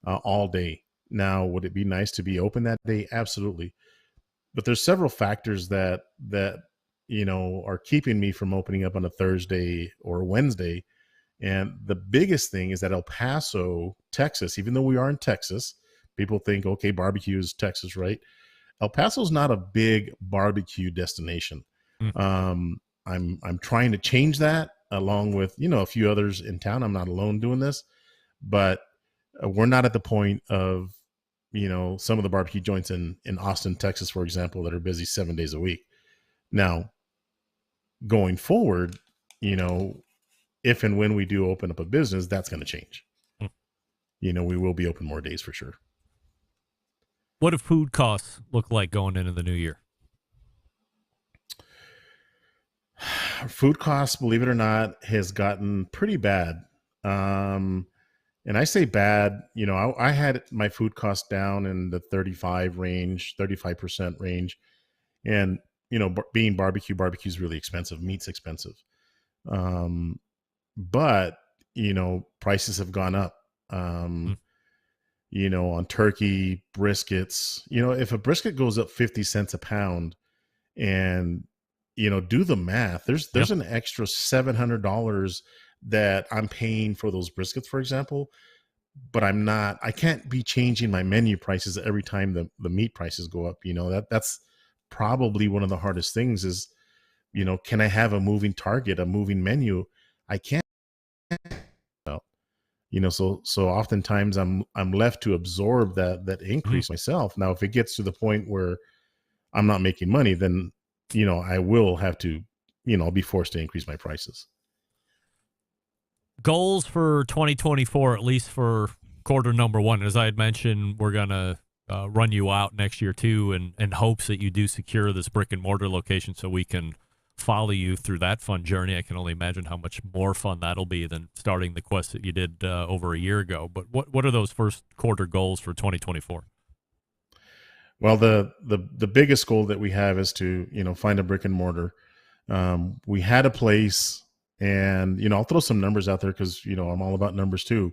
all day. Now, would it be nice to be open that day? Absolutely. But there's several factors that are keeping me from opening up on a Thursday or Wednesday. And the biggest thing is that El Paso, Texas, even though we are in Texas, people think, okay, barbecue is Texas, right? El Paso is not a big barbecue destination. I'm trying to change that along with, a few others in town. I'm not alone doing this, but we're not at the point of, some of the barbecue joints in Austin, Texas, for example, that are busy 7 days a week. Now, going forward, if and when we do open up a business, that's going to change. We will be open more days for sure. What do food costs look like going into the new year? Food costs, believe it or not, has gotten pretty bad. And I say bad, I had my food costs down in the 35% range. And, being barbecue is really expensive. Meat's expensive. But, prices have gone up, on turkey, briskets. If a brisket goes up 50 cents a pound and, do the math, there's an extra $700 that I'm paying for those briskets, for example, but I can't be changing my menu prices every time the meat prices go up. That's probably one of the hardest things is, can I have a moving target, a moving menu? I can't, so oftentimes I'm left to absorb that increase myself. Now, if it gets to the point where I'm not making money, then, I will have to, I'll be forced to increase my prices. Goals for 2024, at least for quarter number one. As I had mentioned, we're going to run you out next year too, in hopes that you do secure this brick and mortar location so we can follow you through that fun journey. I can only imagine how much more fun that'll be than starting the quest that you did over a year ago. But what are those first quarter goals for 2024? Well, the biggest goal that we have is to, find a brick and mortar. We had a place, and, I'll throw some numbers out there because, I'm all about numbers too.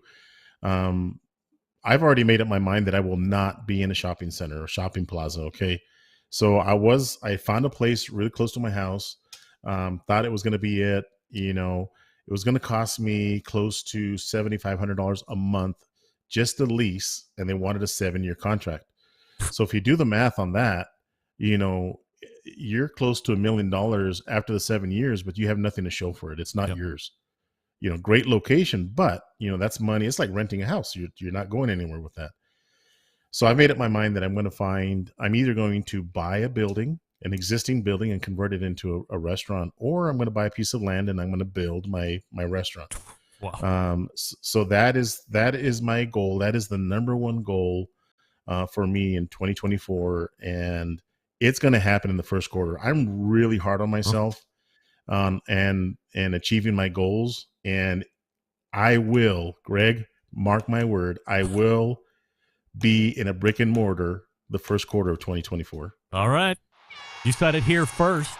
I've already made up my mind that I will not be in a shopping center or shopping plaza. Okay. So I found a place really close to my house. Thought it was going to be it. It was going to cost me close to $7,500 a month, just the lease. And they wanted a 7-year contract. So if you do the math on that, you're close to $1 million after the 7 years, but you have nothing to show for it. It's not yours. Great location, but that's money. It's like renting a house. You're not going anywhere with that. So I made up my mind that I'm either going to buy a building, an existing building, and convert it into a restaurant, or I'm going to buy a piece of land and I'm going to build my restaurant. Wow. So that is my goal. That is the number one goal for me in 2024. And it's going to happen in the first quarter. I'm really hard on myself and achieving my goals. And I will, Greg, mark my word, I will be in a brick and mortar the first quarter of 2024. All right. You said it here first.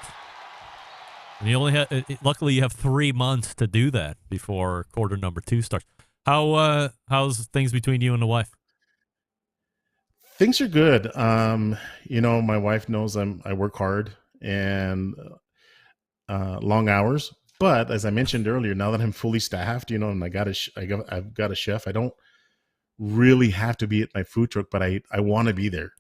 And you only have, luckily you have 3 months to do that before quarter number 2 starts. How's things between you and the wife? Things are good. My wife knows I work hard and long hours, but as I mentioned earlier, now that I'm fully staffed, and I've got a chef, I don't really have to be at my food truck, but I want to be there.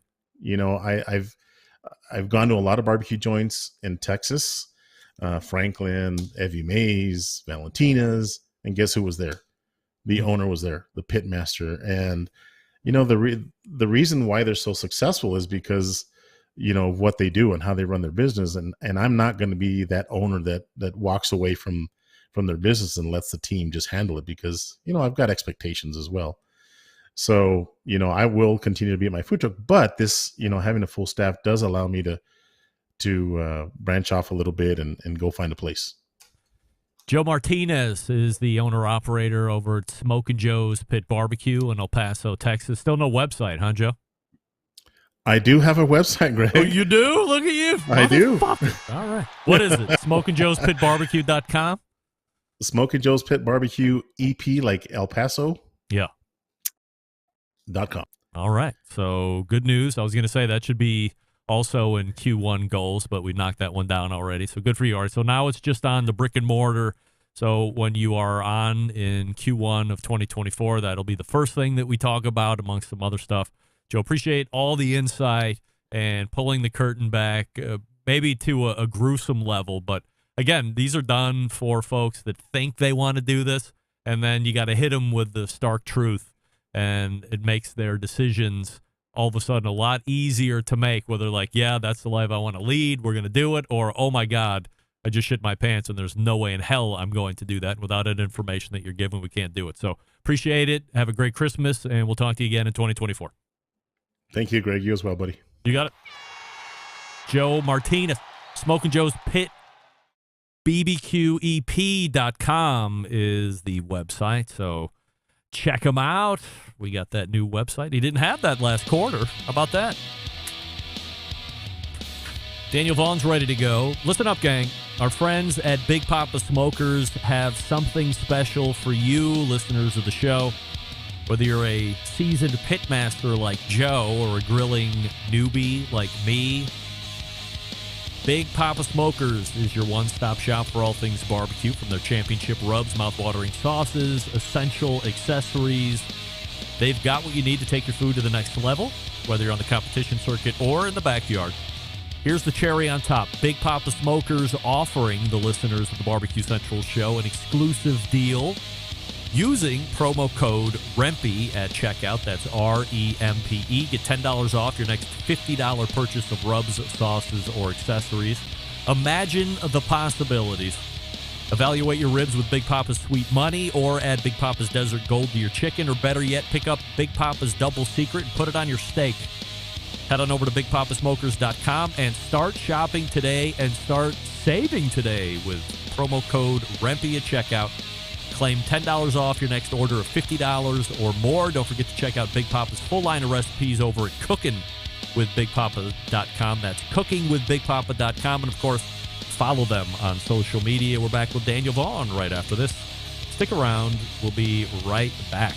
I've gone to a lot of barbecue joints in Texas, Franklin, Evie Mae's, Valentina's, and guess who was there? The owner was there, the pit master. And, the reason why they're so successful is because, of what they do and how they run their business. And I'm not going to be that owner that walks away from their business and lets the team just handle it because, I've got expectations as well. So, I will continue to be at my food truck, but this, having a full staff does allow me to branch off a little bit and go find a place. Joe Martinez is the owner-operator over at Smokin' Joe's Pit BBQ in El Paso, Texas. Still no website, huh, Joe? I do have a website, Greg. Oh, you do? Look at you. I do. All right. What is it? SmokinJoe'sPitBBQ.com? Smokin' Joe's Pit BBQ EP, like El Paso. Yeah. .com. All right. So good news. I was going to say that should be also in Q1 goals, but we knocked that one down already. So good for you, Art. So now it's just on the brick and mortar. So when you are on in Q1 of 2024, that'll be the first thing that we talk about amongst some other stuff. Joe, appreciate all the insight and pulling the curtain back, maybe to a gruesome level. But again, these are done for folks that think they want to do this, and then you got to hit them with the stark truth, and it makes their decisions all of a sudden a lot easier to make, whether like, yeah, that's the life I want to lead, we're going to do it, or, oh, my God, I just shit my pants, and there's no way in hell I'm going to do that. Without that information that you're given, we can't do it. So appreciate it. Have a great Christmas, and we'll talk to you again in 2024. Thank you, Greg. You as well, buddy. You got it. Joe Martinez, Smokin' Joe's Pit BBQEP.com is the website, so check him out. We got that new website. He didn't have that last quarter. How about that? Daniel Vaughn's ready to go. Listen up, gang. Our friends at Big Papa Smokers have something special for you, listeners of the show. Whether you're a seasoned pitmaster like Joe or a grilling newbie like me, Big Papa Smokers is your one-stop shop for all things barbecue, from their championship rubs, mouth-watering sauces, essential accessories. They've got what you need to take your food to the next level, whether you're on the competition circuit or in the backyard. Here's the cherry on top. Big Papa Smokers offering the listeners of the Barbecue Central show an exclusive deal using promo code REMPE at checkout. That's REMPE. Get $10 off your next $50 purchase of rubs, sauces, or accessories. Imagine the possibilities. Evaluate your ribs with Big Papa's Sweet Money, or add Big Papa's Desert Gold to your chicken, or better yet, pick up Big Papa's Double Secret and put it on your steak. Head on over to BigPapaSmokers.com and start shopping today and start saving today with promo code REMPE at checkout. Claim $10 off your next order of $50 or more. Don't forget to check out Big Papa's full line of recipes over at CookingWithBigPapa.com. That's CookingWithBigPapa.com. And, of course, follow them on social media. We're back with Daniel Vaughn right after this. Stick around. We'll be right back.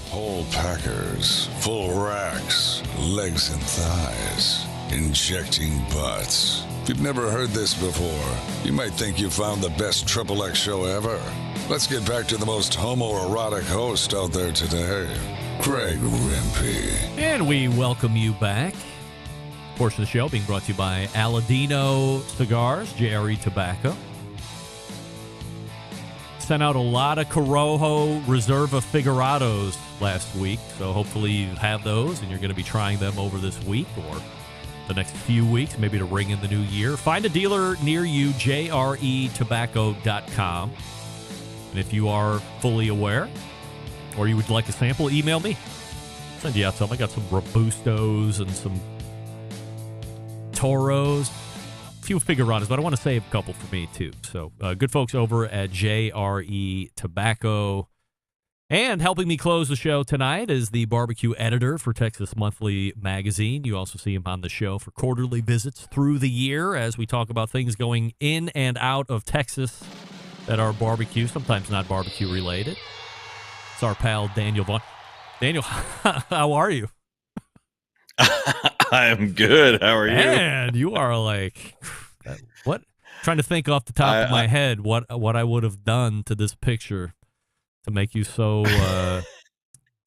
Whole packers, full racks, legs and thighs, injecting butts. If you've never heard this before, you might think you found the best XXX show ever. Let's get back to the most homoerotic host out there today, Greg Rempe. And we welcome you back. Portion of the show being brought to you by Aladino Cigars, JRE Tobacco. Sent out a lot of Corojo Reserva Figurados last week, so hopefully you have those and you're going to be trying them over this week or the next few weeks, maybe to ring in the new year. Find a dealer near you, jretobacco.com. And if you are fully aware or you would like a sample, email me. Send you out some. I got some Robustos and some Toros. Few Figurados, but I want to save a couple for me too. So good folks over at JRE Tobacco. And helping me close the show tonight is the barbecue editor for Texas Monthly Magazine. You also see him on the show for quarterly visits through the year as we talk about things going in and out of Texas that are barbecue, sometimes not barbecue related. It's our pal Daniel Vaughn. Daniel, how are you? I am good. How are you? Man, you are like, what? Trying to think off the top of my head what I would have done to this picture to make you so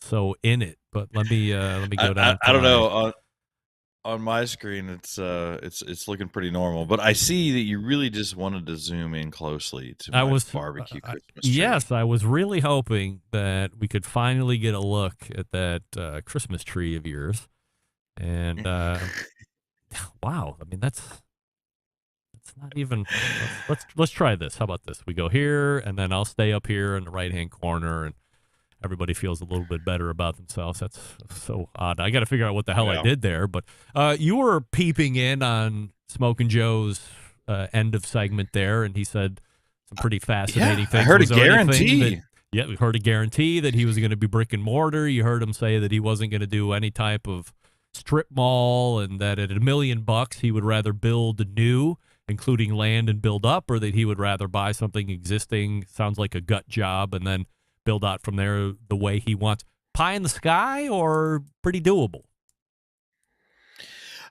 so in it. But let me go down. I don't know. On my screen, it's looking pretty normal. But I see that you really just wanted to zoom in closely to my barbecue Christmas tree. Yes, I was really hoping that we could finally get a look at that Christmas tree of yours. And wow, I mean that's not even. Let's try this. How about this? We go here, and then I'll stay up here in the right hand corner, and everybody feels a little bit better about themselves. That's so odd. I got to figure out what the hell I did there. But you were peeping in on Smokin' Joe's end of segment there, and he said some pretty fascinating things. I heard Was a there anything guarantee. we heard a guarantee that he was going to be brick and mortar. You heard him say that he wasn't going to do any type of strip mall, and that at $1 million he would rather build new, including land and build up, or that he would rather buy something existing. Sounds like a gut job, and then build out from there the way he wants. Pie in the sky or pretty doable?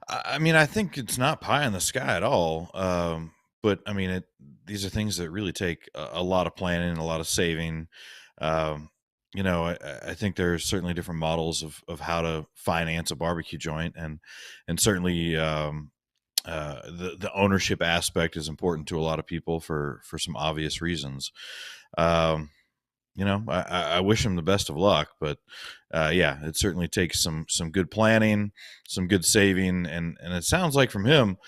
I mean, I think it's not pie in the sky at all. But I mean, these are things that really take a lot of planning, a lot of saving. Um, I think there's certainly different models of how to finance a barbecue joint, and certainly the ownership aspect is important to a lot of people for some obvious reasons. I wish him the best of luck, but it certainly takes some good planning, some good saving, and it sounds like from him,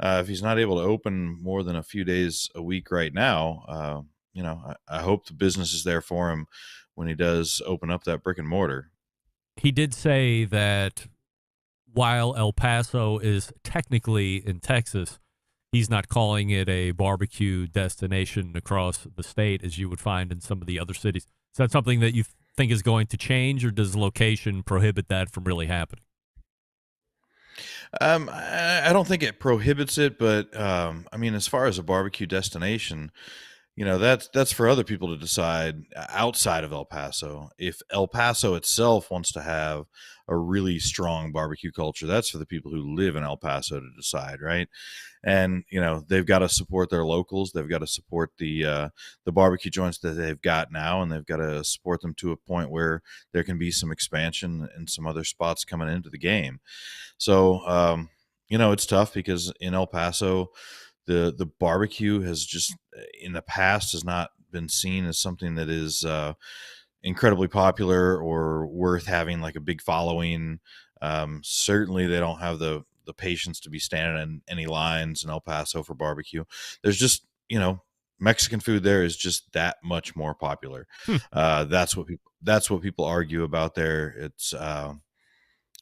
if he's not able to open more than a few days a week right now, I hope the business is there for him when he does open up that brick and mortar. He did say that while El Paso is technically in Texas, he's not calling it a barbecue destination across the state as you would find in some of the other cities. Is that something that you think is going to change, or does location prohibit that from really happening? I don't think it prohibits it, but I mean, as far as a barbecue destination, that's for other people to decide outside of El Paso. If El Paso itself wants to have a really strong barbecue culture, that's for the people who live in El Paso to decide, right? And they've got to support their locals. They've got to support the barbecue joints that they've got now, and they've got to support them to a point where there can be some expansion and some other spots coming into the game. So it's tough because in El Paso, the barbecue has just in the past has not been seen as something that is incredibly popular or worth having like a big following. Certainly they don't have the patience to be standing in any lines in El Paso for barbecue. There's just, Mexican food there is just that much more popular. That's what people argue about there. It's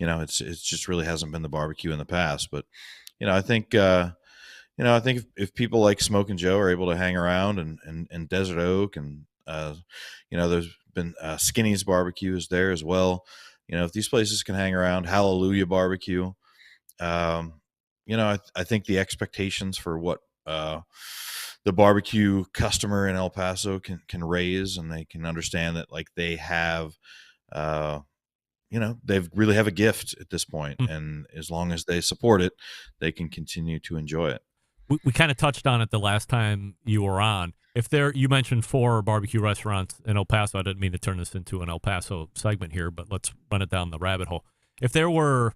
it's just really hasn't been the barbecue in the past, but I think I think if people like Smokin' Joe are able to hang around and Desert Oak, and there's been Skinny's Barbecue is there as well. If these places can hang around, Hallelujah Barbecue, I think the expectations for what the barbecue customer in El Paso can raise, and they can understand that like they have they really have a gift at this point, and as long as they support it, they can continue to enjoy it. We kind of touched on it the last time you were on. You mentioned 4 barbecue restaurants in El Paso. I didn't mean to turn this into an El Paso segment here, but let's run it down the rabbit hole. If there were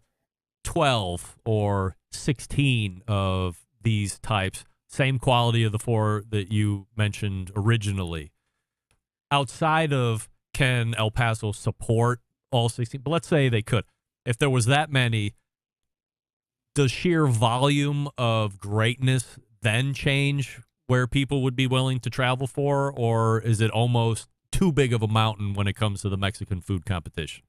12 or 16 of these types, same quality of the 4 that you mentioned originally, outside of can El Paso support all 16? But let's say they could. If there was that many, does sheer volume of greatness then change where people would be willing to travel for, or is it almost too big of a mountain when it comes to the Mexican food competition?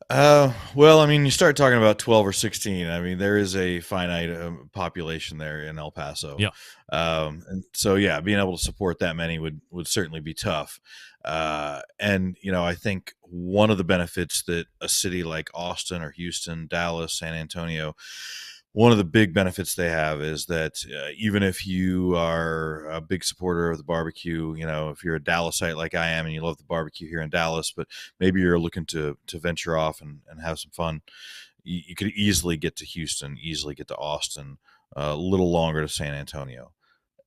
Well, I mean, you start talking about 12 or 16. I mean, there is a finite population there in El Paso. Yeah. And so, yeah, being able to support that many would certainly be tough. And, I think one of the benefits that a city like Austin or Houston, Dallas, San Antonio, one of the big benefits they have is that even if you are a big supporter of the barbecue, if you're a Dallasite like I am and you love the barbecue here in Dallas, but maybe you're looking to venture off and have some fun, you could easily get to Houston, easily get to Austin, a little longer to San Antonio.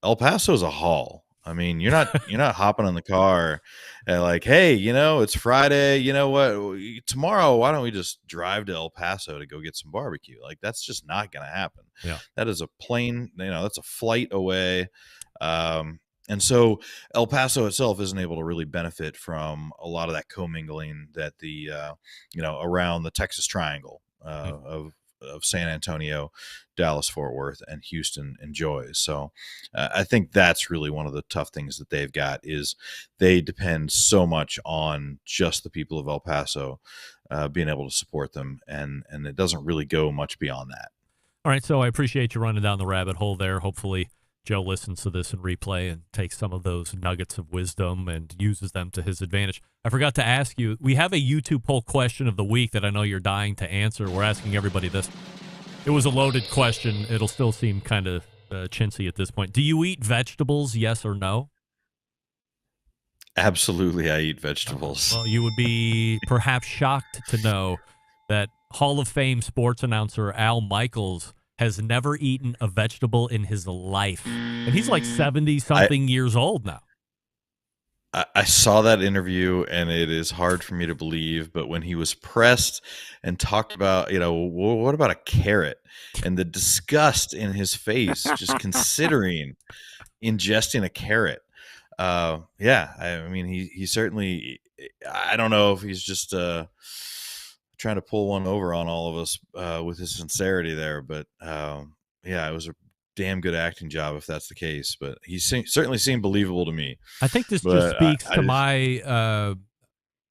El Paso is a haul. I mean, you're not hopping on the car and like, hey, it's Friday. You know what? Tomorrow, why don't we just drive to El Paso to go get some barbecue? Like, that's just not going to happen. Yeah. That is a plane. That's a flight away. And so El Paso itself isn't able to really benefit from a lot of that commingling that the around the Texas Triangle of San Antonio, Dallas, Fort Worth, and Houston enjoys. So I think that's really one of the tough things that they've got is they depend so much on just the people of El Paso being able to support them, and it doesn't really go much beyond that. All right, so I appreciate you running down the rabbit hole there. Hopefully Joe listens to this in replay and takes some of those nuggets of wisdom and uses them to his advantage. I forgot to ask you, we have a YouTube poll question of the week that I know you're dying to answer. We're asking everybody this. It was a loaded question. It'll still seem kind of chintzy at this point. Do you eat vegetables, yes or no? Absolutely, I eat vegetables. Well, you would be perhaps shocked to know that Hall of Fame sports announcer Al Michaels has never eaten a vegetable in his life. And he's like 70-something years old now. I saw that interview, and it is hard for me to believe, but when he was pressed and talked about, what about a carrot? And the disgust in his face just considering ingesting a carrot. I mean, he certainly, I don't know if he's just trying to pull one over on all of us with his sincerity there, but it was a damn good acting job if that's the case. But he certainly seemed believable to me. I think this just speaks to my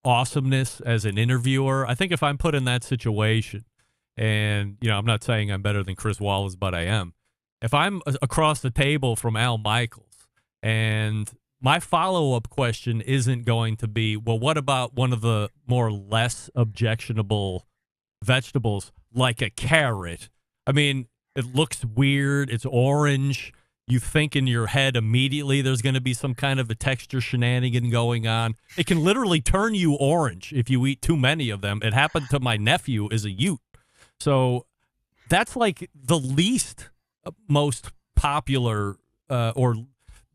awesomeness as an interviewer. I think if I'm put in that situation, and I'm not saying I'm better than Chris Wallace, but I am. If I'm across the table from Al Michaels, and my follow-up question isn't going to be, well, what about one of the more less objectionable vegetables like a carrot? I mean, it looks weird. It's orange. You think in your head immediately there's going to be some kind of a texture shenanigan going on. It can literally turn you orange if you eat too many of them. It happened to my nephew as a Ute. So that's like the least most popular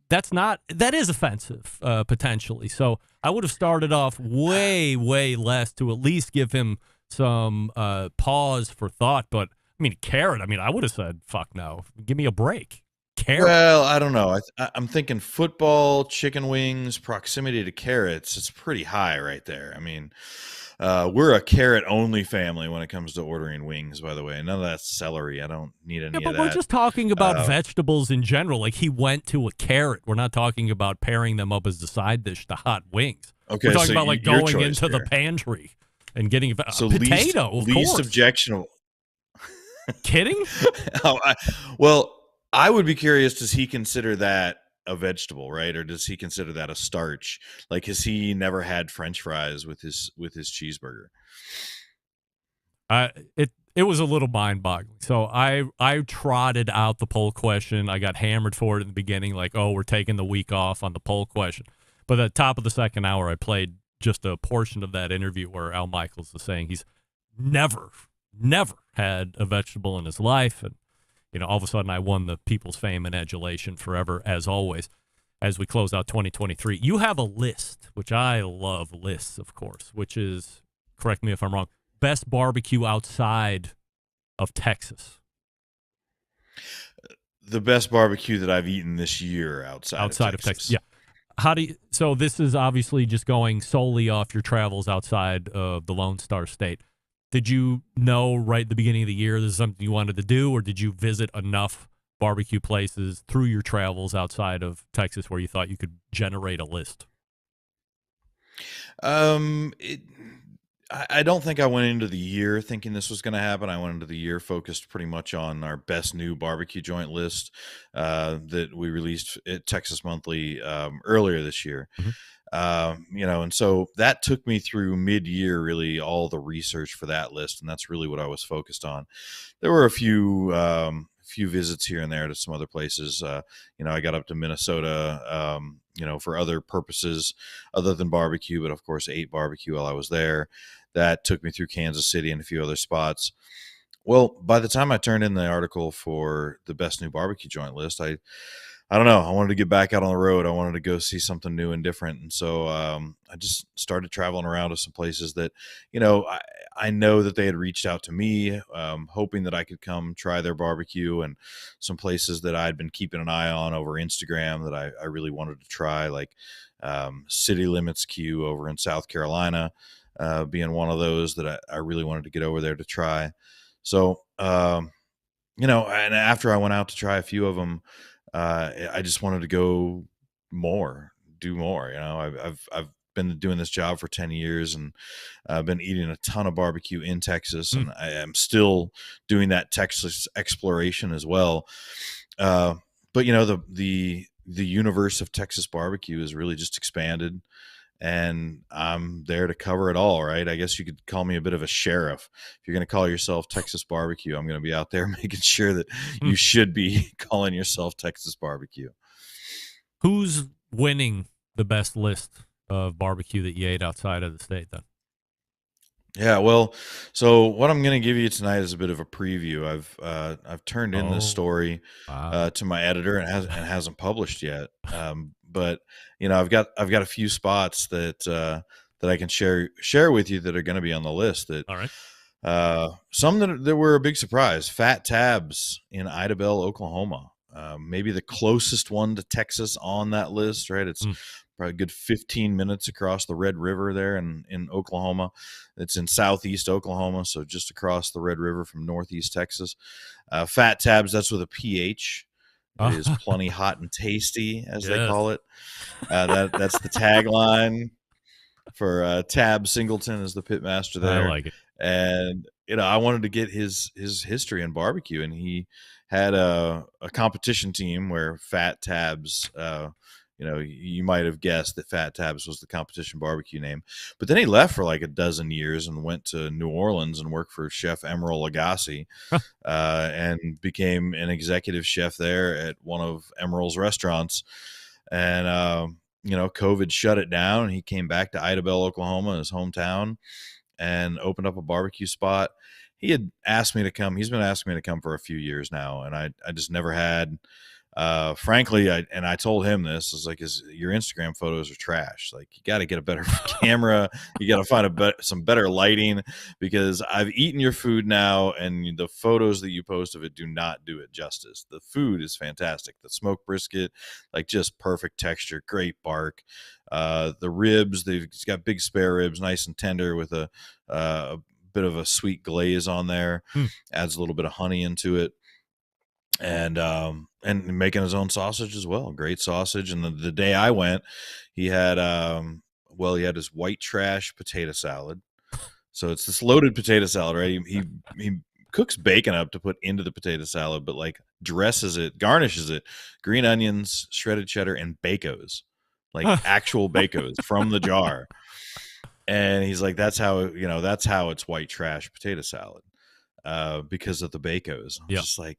that is offensive, potentially. So I would have started off way, way less to at least give him some pause for thought. But, I mean, carrot, I would have said, fuck no. Give me a break. Carrot. Well, I don't know. I'm thinking football, chicken wings, proximity to carrots. It's pretty high right there. I mean, we're a carrot-only family when it comes to ordering wings, by the way. None of that celery. I don't need any of that. But we're just talking about vegetables in general. Like, he went to a carrot. We're not talking about pairing them up as the side dish to hot wings. Okay, we're talking so about, like, going into the pantry and getting a potato, of least course. objectionable. Kidding? I would be curious, does he consider that a vegetable, right? Or does he consider that a starch? Like, has he never had French fries with his cheeseburger? It was a little mind-boggling. So I trotted out the poll question. I got hammered for it in the beginning, like, oh, we're taking the week off on the poll question. But at the top of the second hour, I played just a portion of that interview where Al Michaels was saying he's never had a vegetable in his life. And, all of a sudden I won the people's fame and adulation forever, as always, as we close out 2023. You have a list, which I love lists, of course, which is, correct me if I'm wrong, best barbecue outside of Texas. The best barbecue that I've eaten this year outside of Texas. Yeah. So this is obviously just going solely off your travels outside of the Lone Star State. Did you know right at the beginning of the year this is something you wanted to do, or did you visit enough barbecue places through your travels outside of Texas where you thought you could generate a list? I don't think I went into the year thinking this was going to happen. I went into the year focused pretty much on our best new barbecue joint list that we released at Texas Monthly earlier this year. Mm-hmm. And so that took me through mid-year, really all the research for that list. And that's really what I was focused on. There were a few visits here and there to some other places. I got up to Minnesota, for other purposes other than barbecue, but of course ate barbecue while I was there. That took me through Kansas City and a few other spots. Well, by the time I turned in the article for the best new barbecue joint list, I don't know. I wanted to get back out on the road. I wanted to go see something new and different. And so I just started traveling around to some places that, I know that they had reached out to me, hoping that I could come try their barbecue, and some places that I'd been keeping an eye on over Instagram that I really wanted to try, like City Limits Q over in South Carolina, being one of those that I really wanted to get over there to try. So, and after I went out to try a few of them, I just wanted to go do more. I've been doing this job for 10 years, and I've been eating a ton of barbecue in Texas, and I am still doing that Texas exploration as well. But the universe of Texas barbecue has really just expanded, and I'm there to cover it all, right? I guess you could call me a bit of a sheriff. If you're going to call yourself Texas barbecue, I'm going to be out there making sure that you should be calling yourself Texas barbecue. Who's winning the best list of barbecue that you ate outside of the state then? Yeah, well, so what I'm going to give you tonight is a bit of a preview. I've turned in this story to my editor, and hasn't published yet. But I've got a few spots that I can share with you that are going to be on the list. That all right. Some that were a big surprise. Fat Tabs in Idabel, Oklahoma. Maybe the closest one to Texas on that list, right? It's probably a good 15 minutes across the Red River there in Oklahoma. It's in southeast Oklahoma, so just across the Red River from northeast Texas. Fat Tabs, that's with a PH. It is plenty hot and tasty, as they call it. That's the tagline for Tab Singleton is the pit master there. I like it. And I wanted to get his history in barbecue, and he had a competition team where Fat Tabs, you might have guessed that Fat Tabs was the competition barbecue name. But then he left for like a dozen years and went to New Orleans and worked for Chef Emeril Lagasse, and became an executive chef there at one of Emeril's restaurants. And, COVID shut it down, and he came back to Idabel, Oklahoma, his hometown, and opened up a barbecue spot. He had asked me to come. He's been asking me to come for a few years now, and I just never had. Frankly, I told him this. I was like, your Instagram photos are trash. Like, you got to get a better camera. You got to find some better lighting, because I've eaten your food now, and the photos that you post of it do not do it justice. The food is fantastic. The smoked brisket, like, just perfect texture, great bark. The ribs, they've got big spare ribs, nice and tender, with a bit of a sweet glaze on there. Adds a little bit of honey into it. And making his own sausage as well. Great sausage. And the day I went, he had his white trash potato salad. So it's this loaded potato salad, right? He cooks bacon up to put into the potato salad, but like garnishes it, green onions, shredded cheddar, and Bacos, like actual Bacos from the jar. And he's like, that's how it's white trash potato salad, because of the Bacos. I'm just like,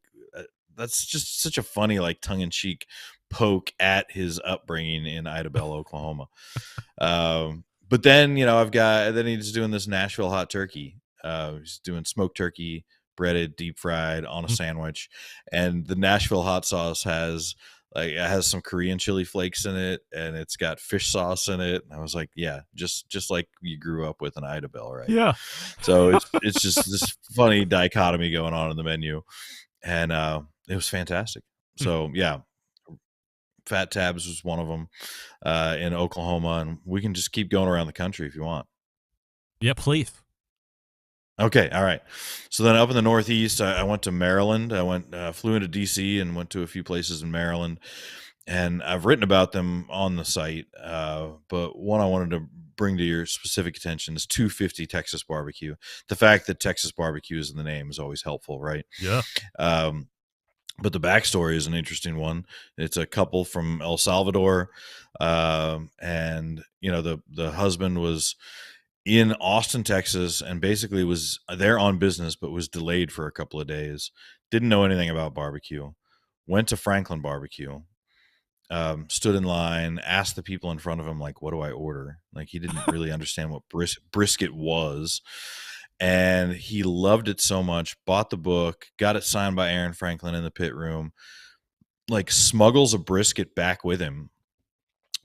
that's just such a funny, like, tongue-in-cheek poke at his upbringing in Idabel, Oklahoma. But then, he's doing this Nashville hot turkey. He's doing smoked turkey, breaded, deep fried on a sandwich. And the Nashville hot sauce has some Korean chili flakes in it, and it's got fish sauce in it. And I was like, yeah, just like you grew up with in Idabel, right? Yeah. So it's just this funny dichotomy going on in the menu. And it was fantastic. So, yeah, Fat Tabs was one of them in Oklahoma. And we can just keep going around the country if you want. Yeah, please. Okay, all right. So then up in the Northeast, I went to Maryland. I flew into D.C. and went to a few places in Maryland. And I've written about them on the site. But one I wanted to bring to your specific attention is 250 Texas Barbecue. The fact that Texas Barbecue is in the name is always helpful, right? Yeah. But the backstory is an interesting one. It's a couple from El Salvador. And, the husband was in Austin, Texas, and basically was there on business, but was delayed for a couple of days. Didn't know anything about barbecue. Went to Franklin Barbecue. Stood in line, asked the people in front of him, like, what do I order? Like, he didn't really understand what brisket was. And he loved it so much, bought the book, got it signed by Aaron Franklin in the pit room, like, smuggles a brisket back with him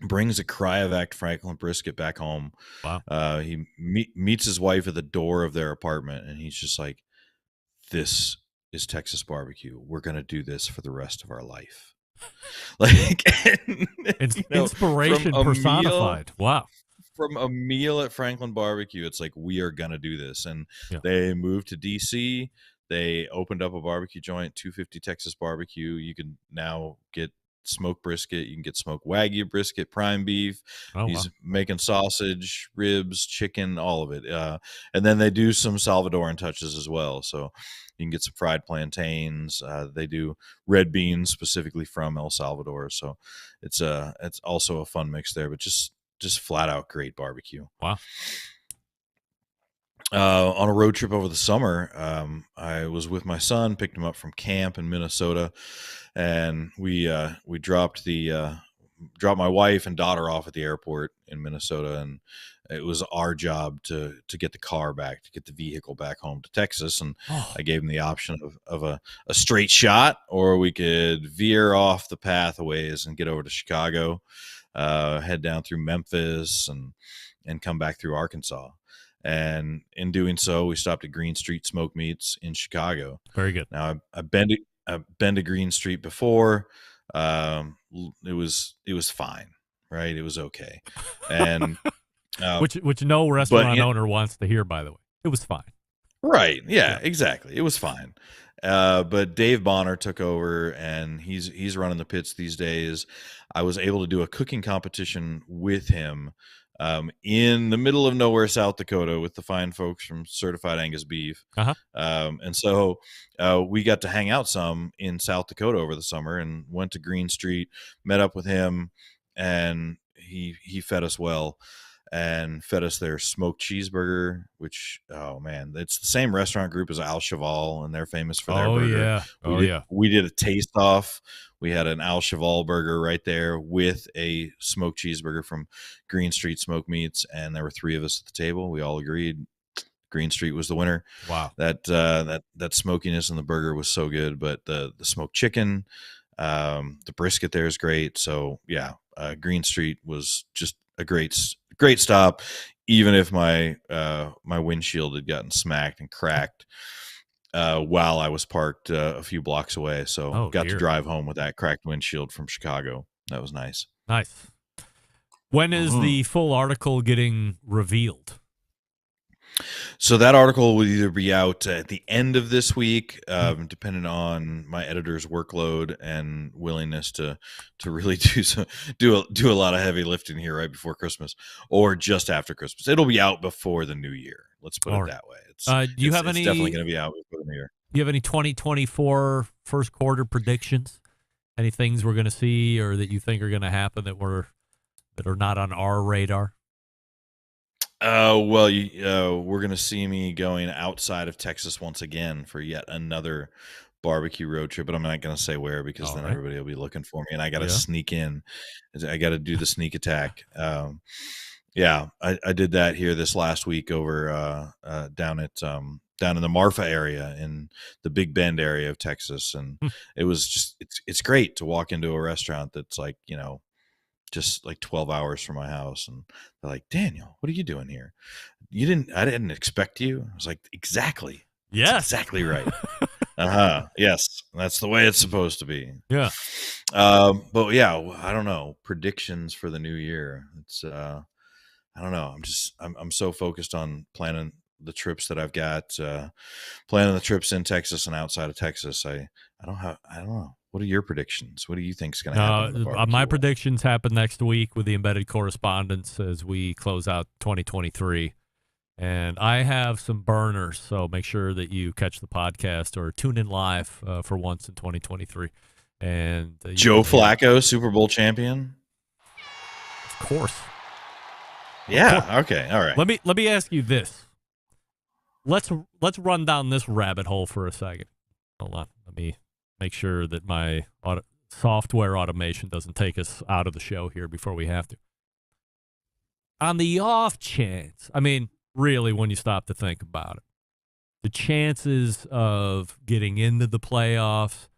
brings a cryovac Franklin brisket back home. Wow. He meets his wife at the door of their apartment, and he's just like, "This is Texas barbecue. We're gonna do this for the rest of our life." Like, Inspiration personified. Wow. From a meal at Franklin Barbecue, it's like, we are gonna do this. And they moved to DC. They opened up a barbecue joint, 250 Texas Barbecue. You can now get smoked brisket. You can get smoked Wagyu brisket, prime beef. He's making sausage, ribs, chicken, all of it. And then they do some Salvadoran touches as well. So you can get some fried plantains. They do red beans specifically from El Salvador. So it's also a fun mix there, but just flat out great barbecue. Wow. On a road trip over the summer, I was with my son, picked him up from camp in Minnesota, and we dropped my wife and daughter off at the airport in Minnesota, and it was our job to get the car back, to get the vehicle back home to Texas. And I gave him the option of a straight shot, or we could veer off the pathways and get over to Chicago, head down through Memphis, and come back through Arkansas. And in doing so, we stopped at Green Street Smoke Meats in Chicago. Very good. Now, I've been to Green Street before. It was fine, right? It was okay. And which no restaurant owner wants to hear, by the way. It was fine. Right. Yeah, exactly. It was fine. But Dave Bonner took over, and he's running the pits these days. I was able to do a cooking competition with him in the middle of nowhere, South Dakota, with the fine folks from Certified Angus Beef. And so we got to hang out some in South Dakota over the summer, and went to Green Street, met up with him, and he fed us well, and fed us their smoked cheeseburger, which, oh man, it's the same restaurant group as Al Cheval, and they're famous for their burger. We did a taste off. We had an Al Cheval burger right there with a smoked cheeseburger from Green Street Smoke Meats, and there were 3 of us at the table. We all agreed Green Street was the winner. Wow. That smokiness in the burger was so good, but the smoked chicken, the brisket there is great. So yeah, Green Street was just a great stop, even if my windshield had gotten smacked and cracked while I was parked a few blocks away. So got to drive home with that cracked windshield from Chicago. That was nice. Nice. When is the full article getting revealed? So that article will either be out at the end of this week, depending on my editor's workload and willingness to really do a lot of heavy lifting here right before Christmas, or just after Christmas. It'll be out before the new year. Let's put it that way. It's definitely going to be out before the new year. Do you have any 2024 first quarter predictions? Any things we're going to see, or that you think are going to happen that are not on our radar? Well, we're going to see me going outside of Texas once again for yet another barbecue road trip, but I'm not going to say where, because then everybody will be looking for me, and I got to sneak in. I got to do the sneak attack. Yeah, I did that here this last week over down in the Marfa area, in the Big Bend area of Texas, and it was just it's great to walk into a restaurant that's like, just like 12 hours from my house, and they're like, "Daniel, what are you doing here? I didn't expect you." I was like, "Exactly. Yes. That's exactly right." Yes. That's the way it's supposed to be. Yeah. But yeah, I don't know. Predictions for the new year. It's I don't know. I'm so focused on planning the trips that I've got, planning the trips in Texas and outside of Texas. I don't know. What are your predictions? What do you think is going to happen? My predictions happen next week with the embedded correspondence as we close out 2023. And I have some burners, so make sure that you catch the podcast or tune in live for once in 2023. And Joe Flacco, Super Bowl champion? Of course. Yeah, okay, all right. Let me ask you this. Let's run down this rabbit hole for a second. Hold on. Let me make sure that my software automation doesn't take us out of the show here before we have to. On the off chance, I mean, really, when you stop to think about it, the chances of getting into the playoffs,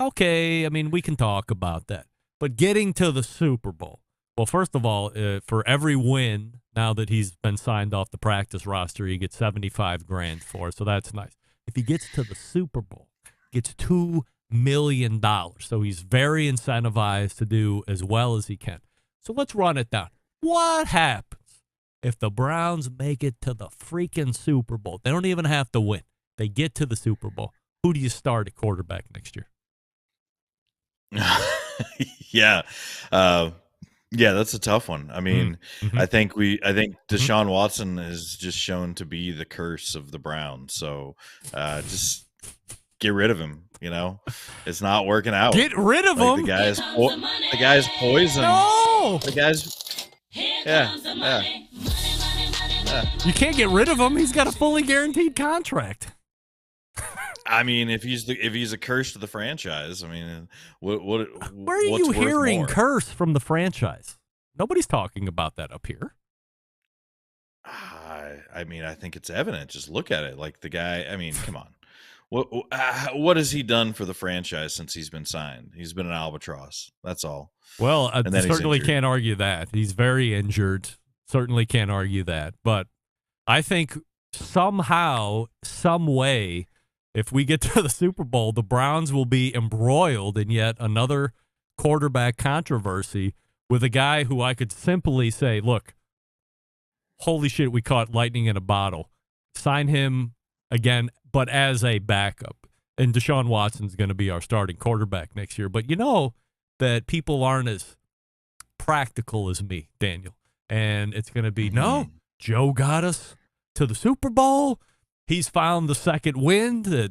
okay, I mean, we can talk about that. But getting to the Super Bowl, Well, first of all, for every win, now that he's been signed off the practice roster, he gets $75,000 for it, so that's nice. If he gets to the Super Bowl, gets $2 million. So he's very incentivized to do as well as he can. So let's run it down. What happens if the Browns make it to the freaking Super Bowl? They don't even have to win. They get to the Super Bowl. Who do you start at quarterback next year? Yeah. Yeah, that's a tough one. I mean, I think Deshaun Watson has just shown to be the curse of the Browns. So just get rid of him. You know, it's not working out. Get rid of him. The guy's poison. No, the guy's. Yeah. You can't get rid of him. He's got a fully guaranteed contract. I mean, if he's a curse to the franchise, I mean, where are you hearing curse from the franchise? Nobody's talking about that up here. I mean, I think it's evident. Just look at it. Like the guy. I mean, come on. What has he done for the franchise since he's been signed? He's been an albatross. That's all. Well, I certainly can't argue that. He's very injured. Certainly can't argue that. But I think somehow, some way, if we get to the Super Bowl, the Browns will be embroiled in yet another quarterback controversy with a guy who I could simply say, look, holy shit, we caught lightning in a bottle. Sign him again, but as a backup. And Deshaun Watson's going to be our starting quarterback next year. But you know that people aren't as practical as me, Daniel. And it's going to be, no, Joe got us to the Super Bowl. He's found the second wind at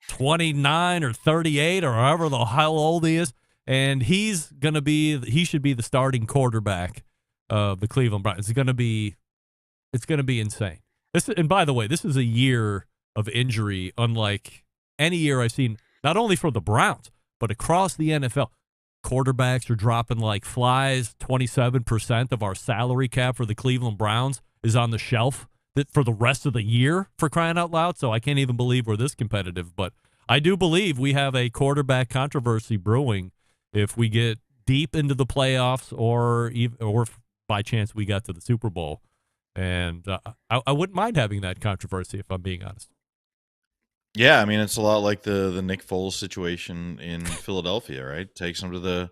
29 or 38 or however the hell old he is. And he should be the starting quarterback of the Cleveland Browns. It's going to be insane. And by the way, this is a year of injury unlike any year I've seen, not only for the Browns, but across the NFL. Quarterbacks are dropping like flies. 27% of our salary cap for the Cleveland Browns is on the shelf for the rest of the year, for crying out loud. So I can't even believe we're this competitive. But I do believe we have a quarterback controversy brewing if we get deep into the playoffs or if by chance we got to the Super Bowl. And I wouldn't mind having that controversy if I'm being honest. Yeah, I mean, it's a lot like the Nick Foles situation in Philadelphia, right? Takes him to the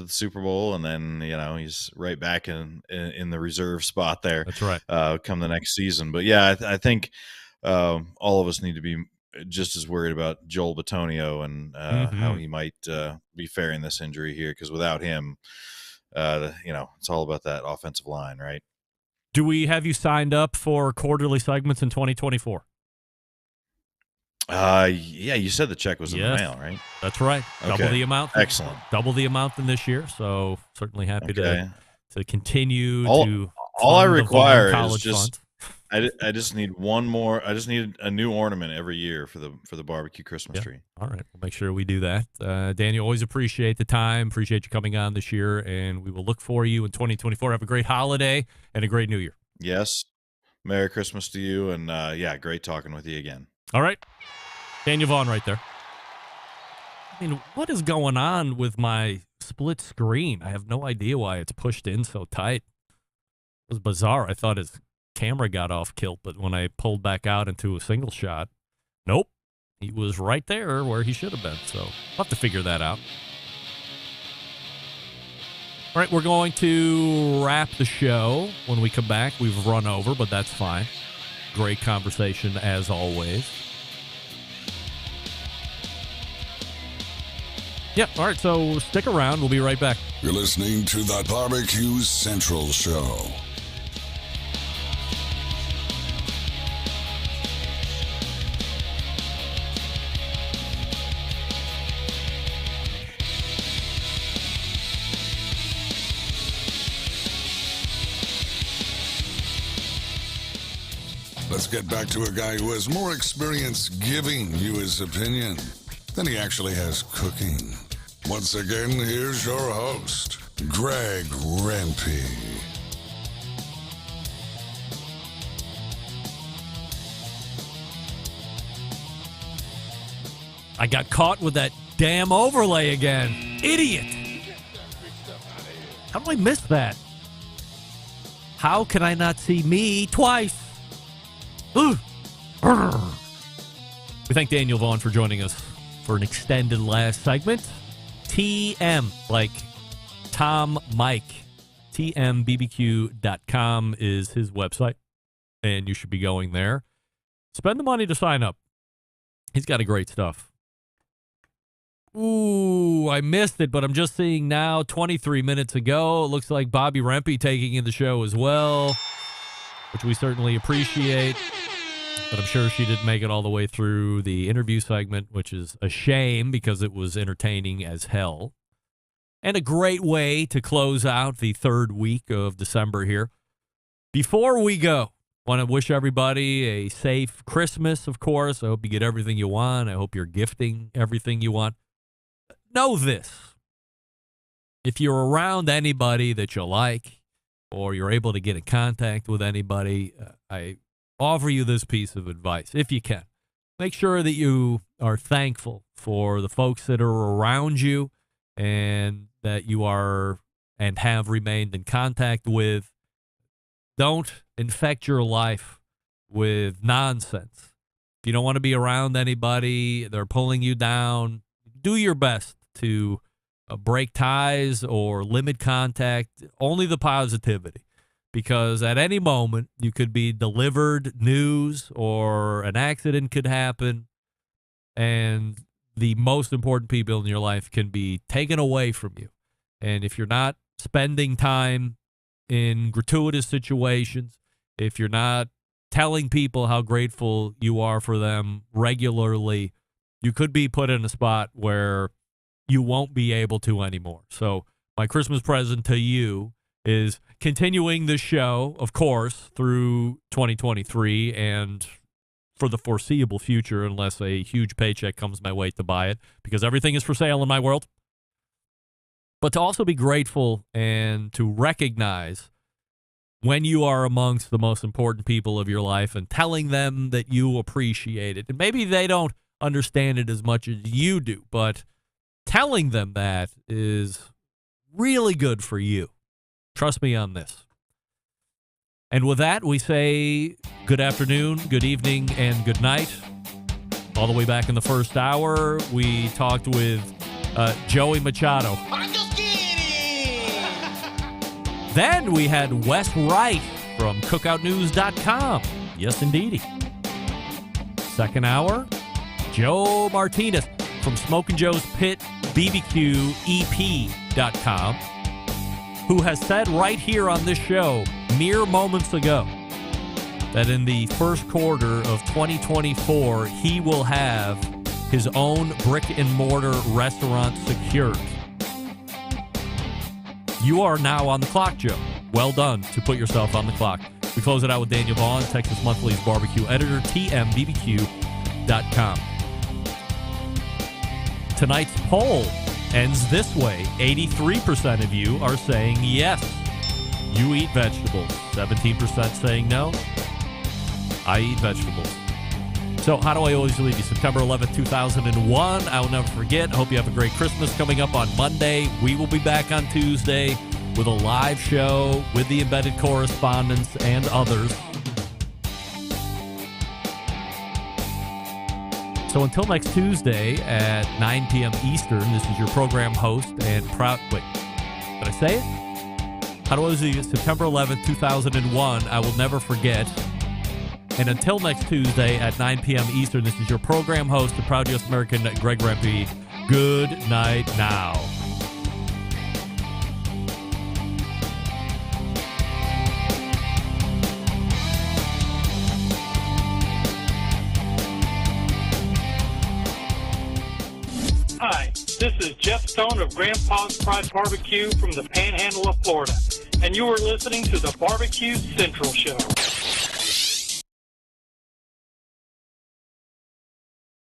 Super Bowl, and then he's right back in the reserve spot there. That's right. Come the next season, but yeah, I think all of us need to be just as worried about Joel Bitonio and how he might be faring this injury here, because without him, it's all about that offensive line, right? Do we have you signed up for quarterly segments in 2024? Yeah, you said the check was in the mail, right? That's right. Okay. Double the amount. Excellent. Double the amount than this year. So certainly happy to continue all I require is just I just need one more. I just need a new ornament every year for the barbecue Christmas tree. All right, we'll make sure we do that. Daniel, always appreciate the time. Appreciate you coming on this year, and we will look for you in 2024. Have a great holiday and a great New Year. Yes. Merry Christmas to you, and great talking with you again. All right. Daniel Vaughn right there. I mean, what is going on with my split screen? I have no idea why it's pushed in so tight. It was bizarre. I thought his camera got off kilt, but when I pulled back out into a single shot, nope. He was right there where he should have been. So I'll have to figure that out. All right, we're going to wrap the show. When we come back, we've run over, but that's fine. Great conversation as always. Yeah, all right, so stick around. We'll be right back. You're listening to the Barbecue Central Show. Let's get back to a guy who has more experience giving you his opinion than he actually has cooking. Once again, here's your host, Greg Rempe. I got caught with that damn overlay again. Idiot. How do I miss that? How can I not see me twice? Ugh. Urgh. We thank Daniel Vaughn for joining us for an extended last segment. TM, like Tom Mike. TMBBQ.com is his website, and you should be going there. Spend the money to sign up. He's got a great stuff. Ooh, I missed it, but I'm just seeing now, 23 minutes ago, it looks like Bobby Rempe taking in the show as well, which we certainly appreciate. But I'm sure she didn't make it all the way through the interview segment, which is a shame because it was entertaining as hell. And a great way to close out the third week of December here. Before we go, want to wish everybody a safe Christmas, of course. I hope you get everything you want. I hope you're gifting everything you want. Know this. If you're around anybody that you like, or you're able to get in contact with anybody, I offer you this piece of advice, if you can. Make sure that you are thankful for the folks that are around you and that you are and have remained in contact with. Don't infect your life with nonsense. If you don't want to be around anybody, they're pulling you down, do your best to break ties or limit contact, only the positivity. Because at any moment, you could be delivered news or an accident could happen, and the most important people in your life can be taken away from you. And if you're not spending time in gratuitous situations, if you're not telling people how grateful you are for them regularly, you could be put in a spot where you won't be able to anymore. So my Christmas present to you is continuing the show, of course, through 2023 and for the foreseeable future, unless a huge paycheck comes my way to buy it, because everything is for sale in my world. But to also be grateful and to recognize when you are amongst the most important people of your life and telling them that you appreciate it. And maybe they don't understand it as much as you do, but telling them that is really good for you. Trust me on this. And with that, we say good afternoon, good evening, and good night. All the way back in the first hour, we talked with Joey Machado. Then we had Wes Wright from cookoutnews.com. Yes, indeedy. Second hour, Joe Martinez from Smokin Joe's Pit BBQ EP.com, who has said right here on this show mere moments ago that in the first quarter of 2024, he will have his own brick and mortar restaurant secured. You are now on the clock, Joe. Well done to put yourself on the clock. We close it out with Daniel Vaughn, Texas Monthly's barbecue editor, TMBBQ.com. Tonight's poll ends this way. 83% of you are saying yes, you eat vegetables. 17% saying no, I eat vegetables. So how do I always leave you? September 11th, 2001. I will never forget. I hope you have a great Christmas coming up on Monday. We will be back on Tuesday with a live show with the embedded correspondents and others. So until next Tuesday at 9 p.m. Eastern, this is your program host and proud... Wait, did I say it? How do I leave you? September 11th, 2001. I will never forget. And until next Tuesday at 9 p.m. Eastern, this is your program host, the proud U.S. American, Greg Rempe. Good night now. Hi, this is Jeff Stone of Grandpa's Pride Barbecue from the Panhandle of Florida, and you are listening to the Barbecue Central Show.